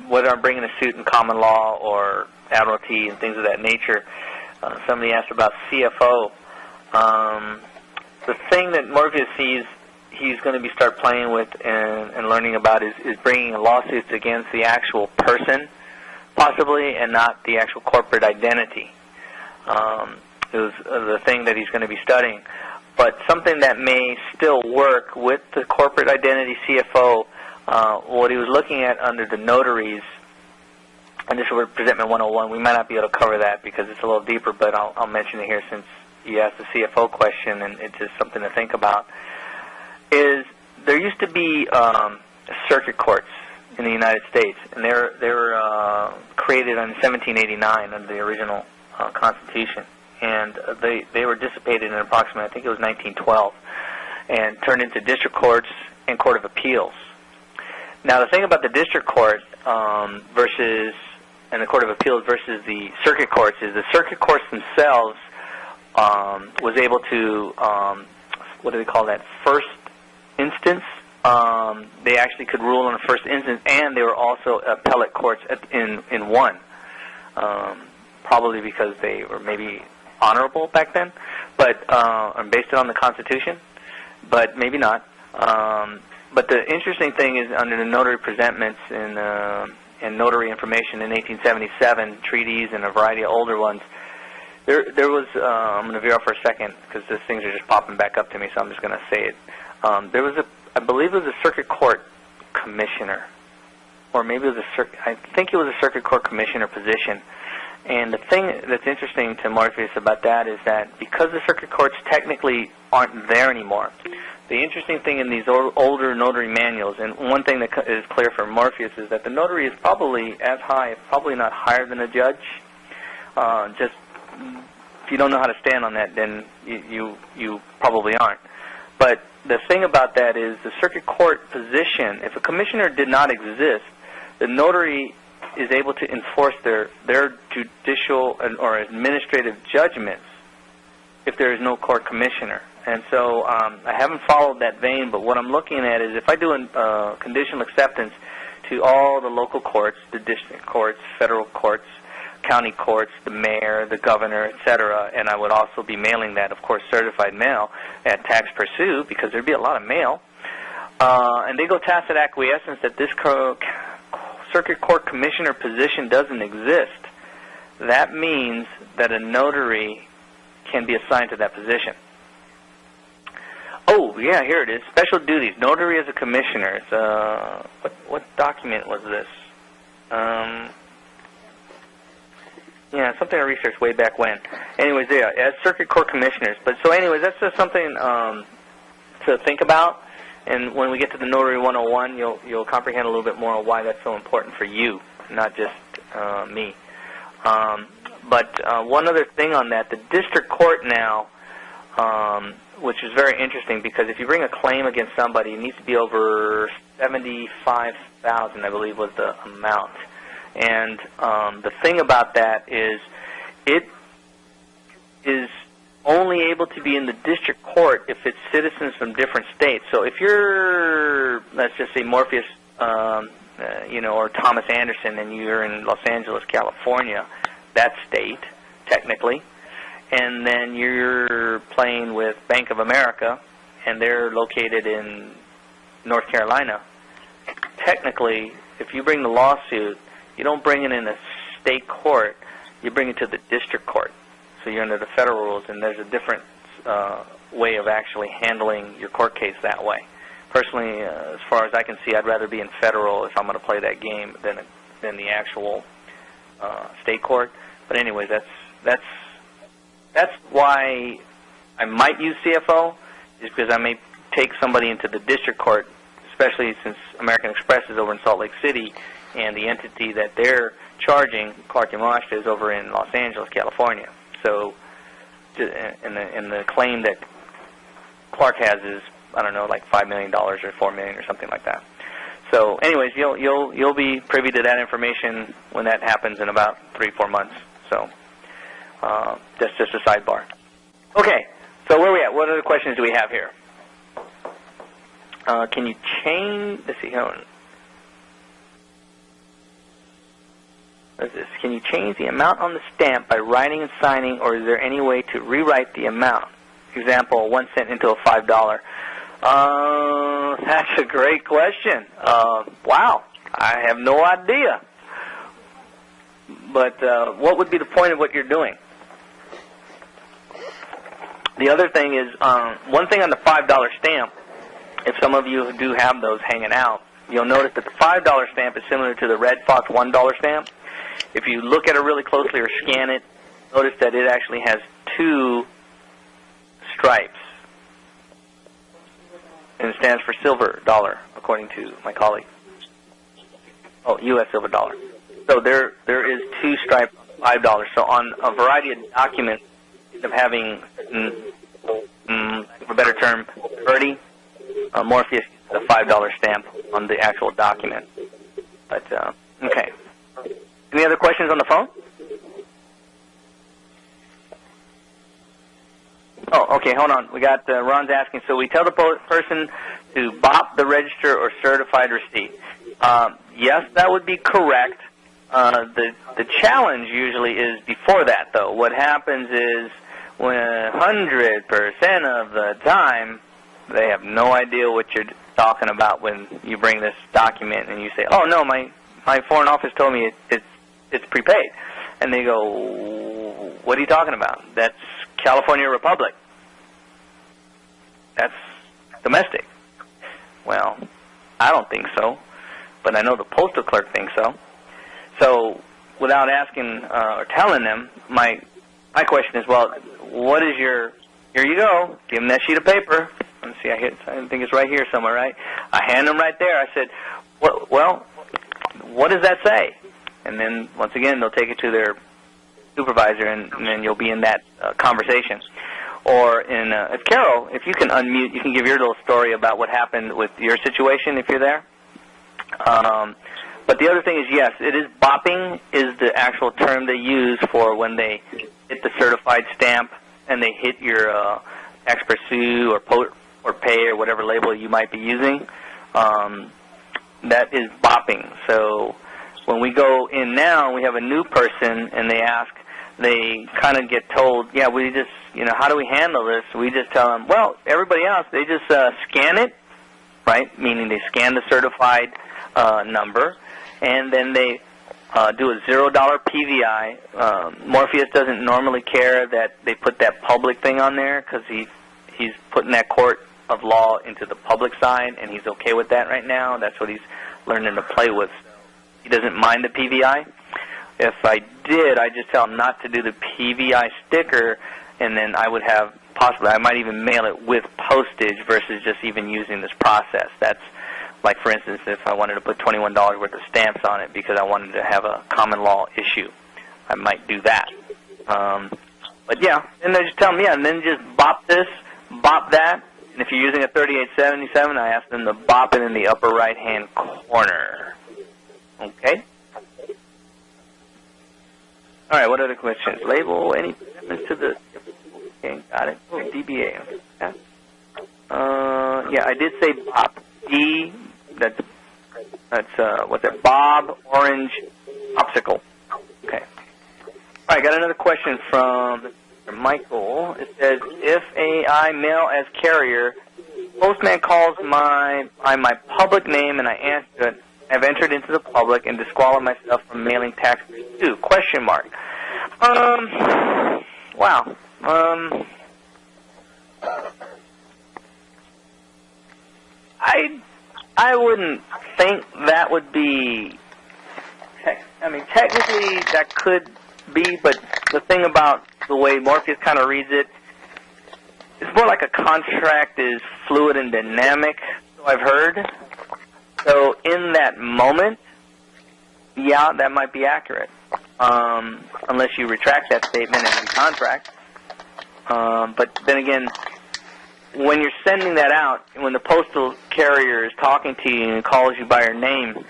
Whether I'm bringing a suit in common law or admiralty and things of that nature. Somebody asked about CFO. The thing that Morpheus sees he's going to be start playing with and learning about is bringing lawsuits against the actual person, possibly, and not the actual corporate identity. Is the thing that he's going to be studying. But something that may still work with the corporate identity CFO, what he was looking at under the notaries, and this is Presentment 101, we might not be able to cover that because it's a little deeper, but I'll mention it here since you asked the CFO question and it's just something to think about, is there used to be circuit courts in the United States, and they were created in 1789 under the original Constitution. And they were dissipated in approximately, I think it was 1912, and turned into district courts and court of appeals. Now, the thing about the district court and the court of appeals versus the circuit courts is the circuit courts themselves was able to, what do they call that, first instance. They actually could rule in the first instance, and they were also appellate courts in one, probably because they were maybe honorable back then, but based on the Constitution, but maybe not. But the interesting thing is under the notary presentments and notary information in 1877, treaties and a variety of older ones, there was, I'm going to veer off for a second because these things are just popping back up to me, so I'm just going to say it. There was I believe it was a circuit court commissioner, or maybe it was I think it was a circuit court commissioner position. And the thing that's interesting to Morpheus about that is that because the circuit courts technically aren't there anymore, the interesting thing in these older notary manuals, and one thing that is clear for Morpheus is that the notary is probably as high, if probably not higher than a judge. Just if you don't know how to stand on that, then you probably aren't. But the thing about that is the circuit court position, if a commissioner did not exist, the notary is able to enforce their judicial or administrative judgments if there is no court commissioner. And so I haven't followed that vein, but what I'm looking at is if I do a conditional acceptance to all the local courts, the district courts, federal courts, county courts, the mayor, the governor, etc., and I would also be mailing that, of course, certified mail at Taxe Percue because there'd be a lot of mail, and they go tacit acquiescence that this circuit court commissioner position doesn't exist, that means that a notary can be assigned to that position. Oh, yeah, here it is. Special duties. Notary as a commissioner. It's, what document was this? Yeah, something I researched way back when. Anyways, yeah, as circuit court commissioners. But so anyways, that's just something to think about. And when we get to the Notary 101, you'll comprehend a little bit more on why that's so important for you, not just me. But one other thing on that, the district court now, which is very interesting because if you bring a claim against somebody, it needs to be over $75,000, I believe was the amount. And the thing about that is it is only able to be in the district court if it's citizens from different states. So if you're, let's just say Morpheus, or Thomas Anderson, and you're in Los Angeles, California, that state, technically, and then you're playing with Bank of America, and they're located in North Carolina, technically if you bring the lawsuit, you don't bring it in a state court, you bring it to the district court. So you're under the federal rules, and there's a different way of actually handling your court case that way. Personally, as far as I can see, I'd rather be in federal if I'm going to play that game than the actual state court. But anyways, that's why I might use CFO, is because I may take somebody into the district court, especially since American Express is over in Salt Lake City, and the entity that they're charging, Clark & Mosh, is over in Los Angeles, California. So, and the claim that Clark has is, I don't know, like $5 million or $4 million or something like that. So, anyways, you'll be privy to that information when that happens in about 3-4 months. So, that's just a sidebar. Okay, so where are we at? What other questions do we have here? Can you change? Let's see. Hold on. What is this? Can you change the amount on the stamp by writing and signing, or is there any way to rewrite the amount? Example, 1 cent into a $5. That's a great question. Wow, I have no idea. But what would be the point of what you're doing? The other thing is, one thing on the $5 stamp, if some of you do have those hanging out, you'll notice that the $5 stamp is similar to the Red Fox $1 stamp. If you look at it really closely or scan it, notice that it actually has 2 stripes. And it stands for silver dollar, according to my colleague. Oh, U.S. silver dollar. So there is 2 stripes on $5. So on a variety of documents, instead of having, for a better term, 30, Morpheus uses a $5 stamp on the actual document. But, okay. Any other questions on the phone? Oh, okay, hold on. We got Ron's asking, so we tell the person to BOP the register or certified receipt. Yes, that would be correct. The challenge usually is before that, though. What happens is when 100% of the time, they have no idea what you're talking about when you bring this document and you say, oh, no, my foreign office told me it's prepaid. And they go, what are you talking about? That's California Republic. That's domestic. Well, I don't think so, but I know the postal clerk thinks so. So without asking or telling them, my question is, well, what is your, here you go, give them that sheet of paper. Let's see, I think it's right here somewhere, right? I hand them right there. I said, well, what does that say? And then, once again, they'll take it to their supervisor, and then you'll be in that conversation. Or if Carol, if you can unmute, you can give your little story about what happened with your situation if you're there. But the other thing is, yes, it is bopping is the actual term they use for when they hit the certified stamp and they hit your Taxe Percue or Pay or whatever label you might be using. That is bopping. So when we go in now, we have a new person, and they kind of get told, yeah, we just, how do we handle this? We just tell them, well, everybody else, they just scan it, right, meaning they scan the certified number, and then they do a $0 PVI. Morpheus doesn't normally care that they put that public thing on there because he's putting that court of law into the public side, and he's okay with that right now. That's what he's learning to play with. He doesn't mind the PVI. If I did, I'd just tell him not to do the PVI sticker, and then I would have possibly, I might even mail it with postage versus just even using this process. That's like, for instance, if I wanted to put $21 worth of stamps on it because I wanted to have a common law issue, I might do that. But yeah, and they just tell them, yeah, and then just bop this, bop that. And if you're using a 3877, I ask them to bop it in the upper right-hand corner. Okay? All right, what other questions? Label, any commitments to the... Okay, got it. Oh, DBA. Okay. Yeah, I did say BOP. B, that's what's that? Bob Orange Popsicle. Okay. All right, got another question from Michael. It says, if I mail as carrier, postman calls my public name and I answer it, I've entered into the public and disqualified myself from mailing Taxe Percue? Question mark. Wow. I wouldn't think that would be. I mean, technically that could be, but the thing about the way Morpheus kind of reads it, it's more like a contract is fluid and dynamic, so I've heard. So in that moment, yeah, that might be accurate, unless you retract that statement and recontract. But then again, when you're sending that out, when the postal carrier is talking to you and calls you by your name,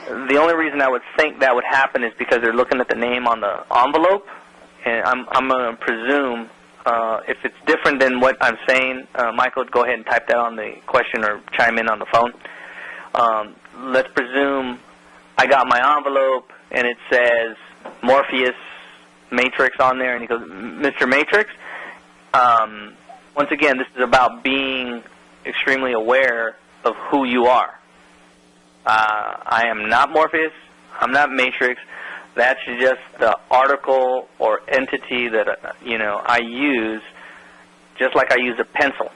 the only reason I would think that would happen is because they're looking at the name on the envelope, and I'm going to presume, if it's different than what I'm saying, Michael, go ahead and type that on the question or chime in on the phone. Let's presume I got my envelope and it says Morpheus Matrix on there, and he goes, Mr. Matrix, once again, this is about being extremely aware of who you are. I am not Morpheus. I'm not Matrix. That's just the article or entity that, I use, just like I use a pencil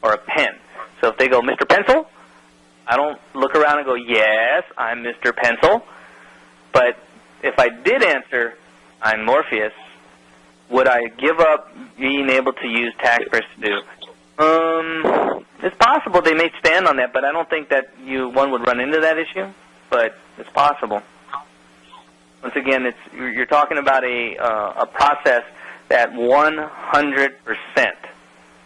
or a pen. So if they go, Mr. Pencil, I don't look around and go, yes, I'm Mr. Pencil. But if I did answer, I'm Morpheus, would I give up being able to use Taxe Percue? It's possible they may stand on that, but I don't think that one would run into that issue. But it's possible. Once again, you're talking about a process that 100%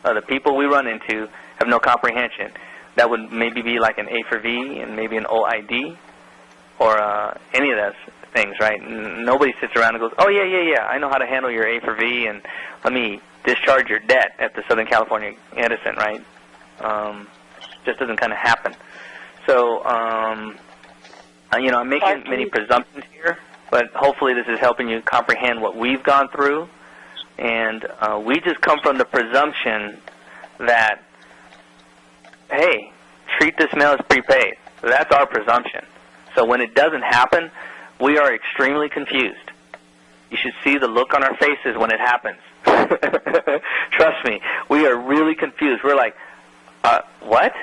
of the people we run into have no comprehension. That would maybe be like an A for V and maybe an OID or any of those things, right? Nobody sits around and goes, oh, yeah, I know how to handle your A for V, and let me discharge your debt at the Southern California Edison, right? Just doesn't kind of happen. So, I'm making many presumptions here, but hopefully this is helping you comprehend what we've gone through. And we just come from the presumption that, hey, treat this mail as prepaid. So that's our presumption. So when it doesn't happen, we are extremely confused. You should see the look on our faces when it happens. Trust me, we are really confused. We're like, what?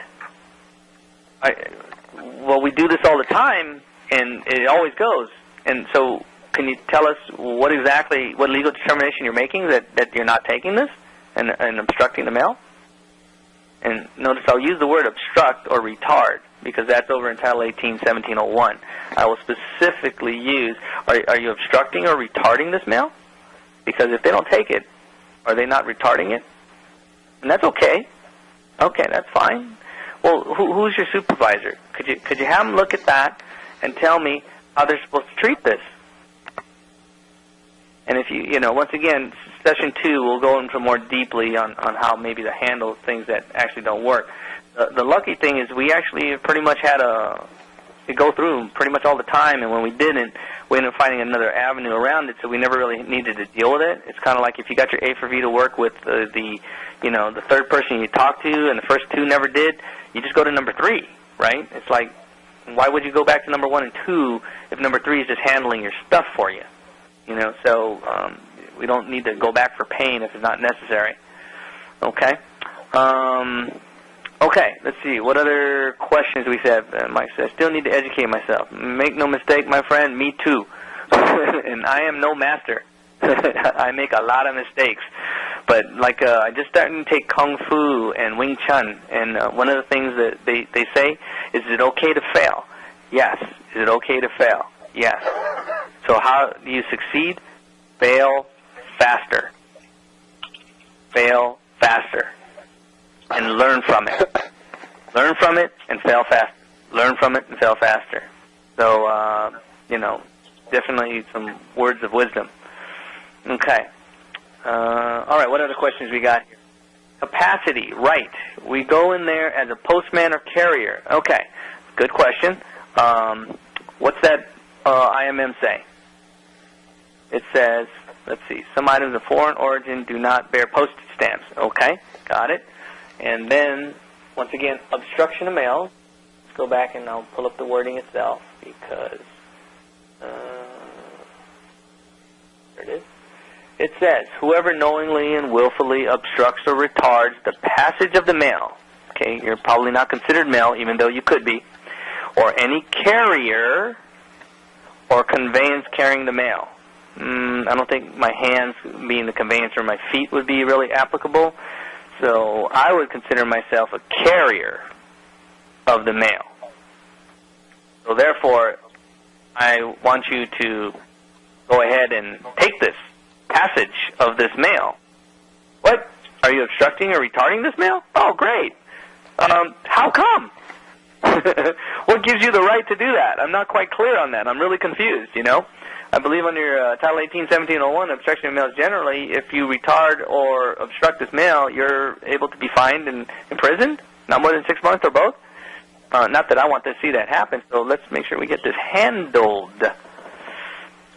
Well, we do this all the time, and it always goes. And so can you tell us what legal determination you're making that you're not taking this and obstructing the mail? And notice I'll use the word obstruct or retard because that's over in Title 18, 1701. I will specifically use, are you obstructing or retarding this mail? Because if they don't take it, are they not retarding it? And that's okay. Okay, that's fine. Well, who's your supervisor? Could you have them look at that and tell me how they're supposed to treat this? And if once again, session 2 will go into more deeply on how maybe to handle things that actually don't work. The lucky thing is we actually pretty much had to go through them pretty much all the time, and when we didn't, we ended up finding another avenue around it, so we never really needed to deal with it. It's kind of like if you got your A for V to work with the third person you talked to, and the first 2 never did, you just go to number 3, right? It's like, why would you go back to number 1 and 2 if number 3 is just handling your stuff for you? So we don't need to go back for pain if it's not necessary. Okay. Okay, let's see. What other questions we have? Mike says, still need to educate myself. Make no mistake, my friend, me too. And I am no master. I make a lot of mistakes. But I just started to take Kung Fu and Wing Chun, and one of the things that they say, is it okay to fail? Yes. Is it okay to fail? Yes. So how do you succeed? Fail faster. Fail faster. And learn from it. Learn from it and fail faster. Learn from it and fail faster. So, definitely some words of wisdom. Okay. All right, what other questions we got here? Capacity, right. We go in there as a postman or carrier. Okay, good question. What's that IMM say? It says, let's see, some items of foreign origin do not bear postage stamps. Okay, got it. And then, once again, obstruction of mail. Let's go back and I'll pull up the wording itself because there it is. It says, whoever knowingly and willfully obstructs or retards the passage of the mail, okay, you're probably not considered mail even though you could be, or any carrier or conveyance carrying the mail. I don't think my hands being the conveyance or my feet would be really applicable, so I would consider myself a carrier of the mail. So therefore, I want you to go ahead and take this passage of this mail. What? Are you obstructing or retarding this mail? Oh, great. How come? What gives you the right to do that? I'm not quite clear on that. I'm really confused, you know. I believe under Title 18-1701, obstruction of mail generally, if you retard or obstruct this mail, you're able to be fined and imprisoned, not more than 6 months or both. Not that I want to see that happen, so let's make sure we get this handled.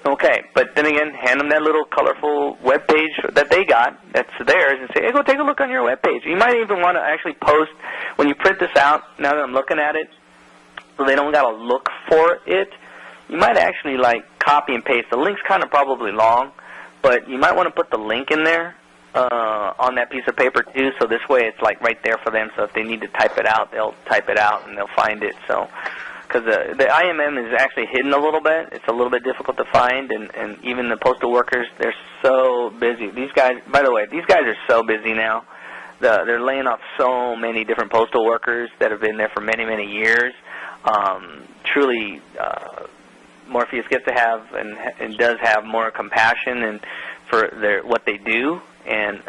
Okay, but then again, hand them that little colorful web page that they got, that's theirs, and say, hey, go take a look on your web page. You might even want to actually post, when you print this out, now that I'm looking at it, so they don't got to look for it, you might actually, like, copy and paste. The link's kind of probably long, but you might want to put the link in there on that piece of paper, too, so this way it's, like, right there for them, so if they need to type it out, they'll type it out and they'll find it, so... Because the IMM is actually hidden a little bit. It's a little bit difficult to find, and even the postal workers, they're so busy. These guys, by the way, these guys are so busy now. They're laying off so many different postal workers that have been there for many, many years. Truly, Morpheus gets to have and does have more compassion and for what they do. And,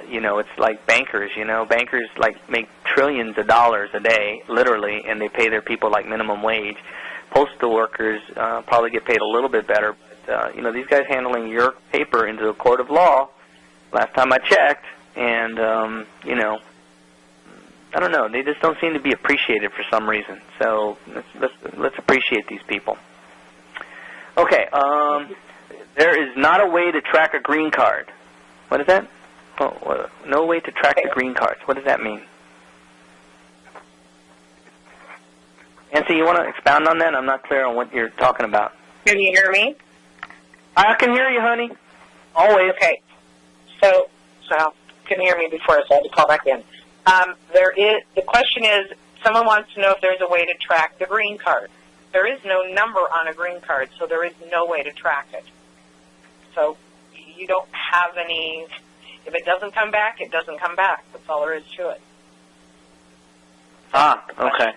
you know, it's like bankers, you know. Bankers, like, make trillions of dollars a day, literally, and they pay their people, like, minimum wage. Postal workers probably get paid a little bit better. But, you know, these guys handling your paper into a court of law, last time I checked, and, you know, I don't know. They just don't seem to be appreciated for some reason. So let's appreciate these people. Okay, there is not a way to track a green card. What is that? Oh, no way to track the green cards. What does that mean? Nancy, you want to expound on that? I'm not clear on what you're talking about. Can you hear me? I can hear you, honey. Always. Okay. So can you hear me before I had to call back in? The question is, someone wants to know if there's a way to track the green card. There is no number on a green card, so there is no way to track it. So you don't have any, if it doesn't come back, it doesn't come back. That's all there is to it. Ah, okay.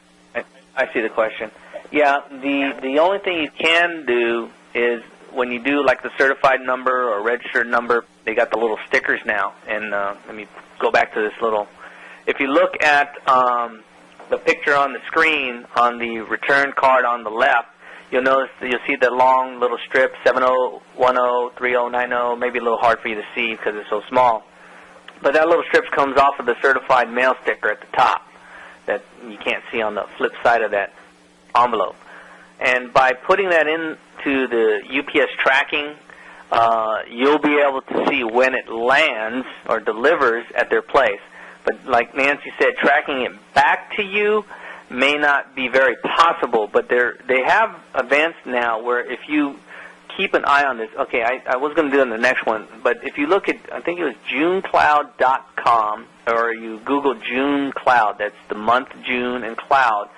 I see the question. Yeah, the only thing you can do is when you do like the certified number or registered number, they got the little stickers now. And let me go back to this little. If you look at the picture on the screen on the return card on the left, you'll notice that you'll see the long little strip, 7010, 3090, maybe a little hard for you to see because it's so small. But that little strip comes off of the certified mail sticker at the top that you can't see on the flip side of that envelope. And by putting that into the UPS tracking, you'll be able to see when it lands or delivers at their place. But like Nancy said, tracking it back to you may not be very possible, but they have advanced now where if you keep an eye on this, okay, I was going to do it in the next one, but if you look at, I think it was JuneCloud.com, or you Google June Cloud, that's the month June and Cloud,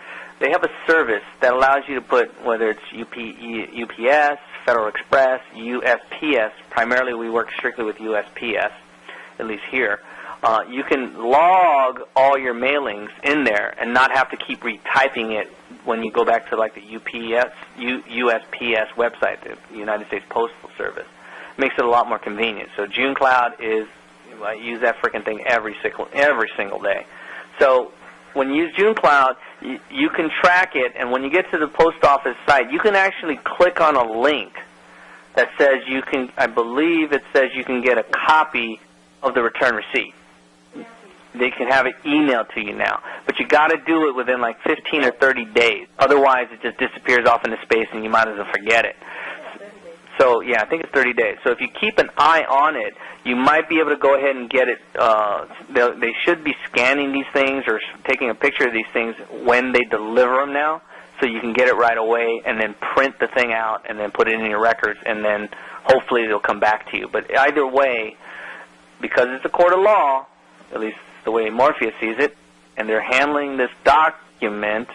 they have a service that allows you to put, whether it's UPS, Federal Express, USPS, primarily we work strictly with USPS, at least here. You can log all your mailings in there and not have to keep retyping it when you go back to like the USPS website, the United States Postal Service. It makes it a lot more convenient. So June Cloud is, I use that freaking thing every single day. So when you use June Cloud, you can track it, and when you get to the post office site, you can actually click on a link that says you can, I believe it says you can get a copy of the return receipt. They can have it emailed to you now. But you got to do it within like 15 or 30 days. Otherwise, it just disappears off into space and you might as well forget it. So, yeah, I think it's 30 days. So if you keep an eye on it, you might be able to go ahead and get it. They should be scanning these things or taking a picture of these things when they deliver them now, so you can get it right away and then print the thing out and then put it in your records, and then hopefully they'll come back to you. But either way, because it's a court of law, at least the way Morpheus sees it, and they're handling this document,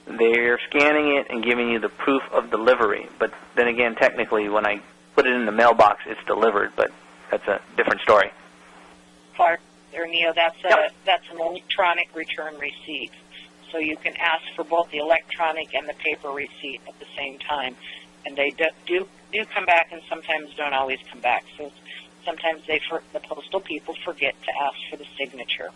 they're scanning it and giving you the proof of delivery. But then again, technically, when I put it in the mailbox, it's delivered, but that's a different story. Clark, or Neo, that's an electronic return receipt. So you can ask for both the electronic and the paper receipt at the same time. And they do come back and sometimes don't always come back. So sometimes the postal people forget to ask for the signature.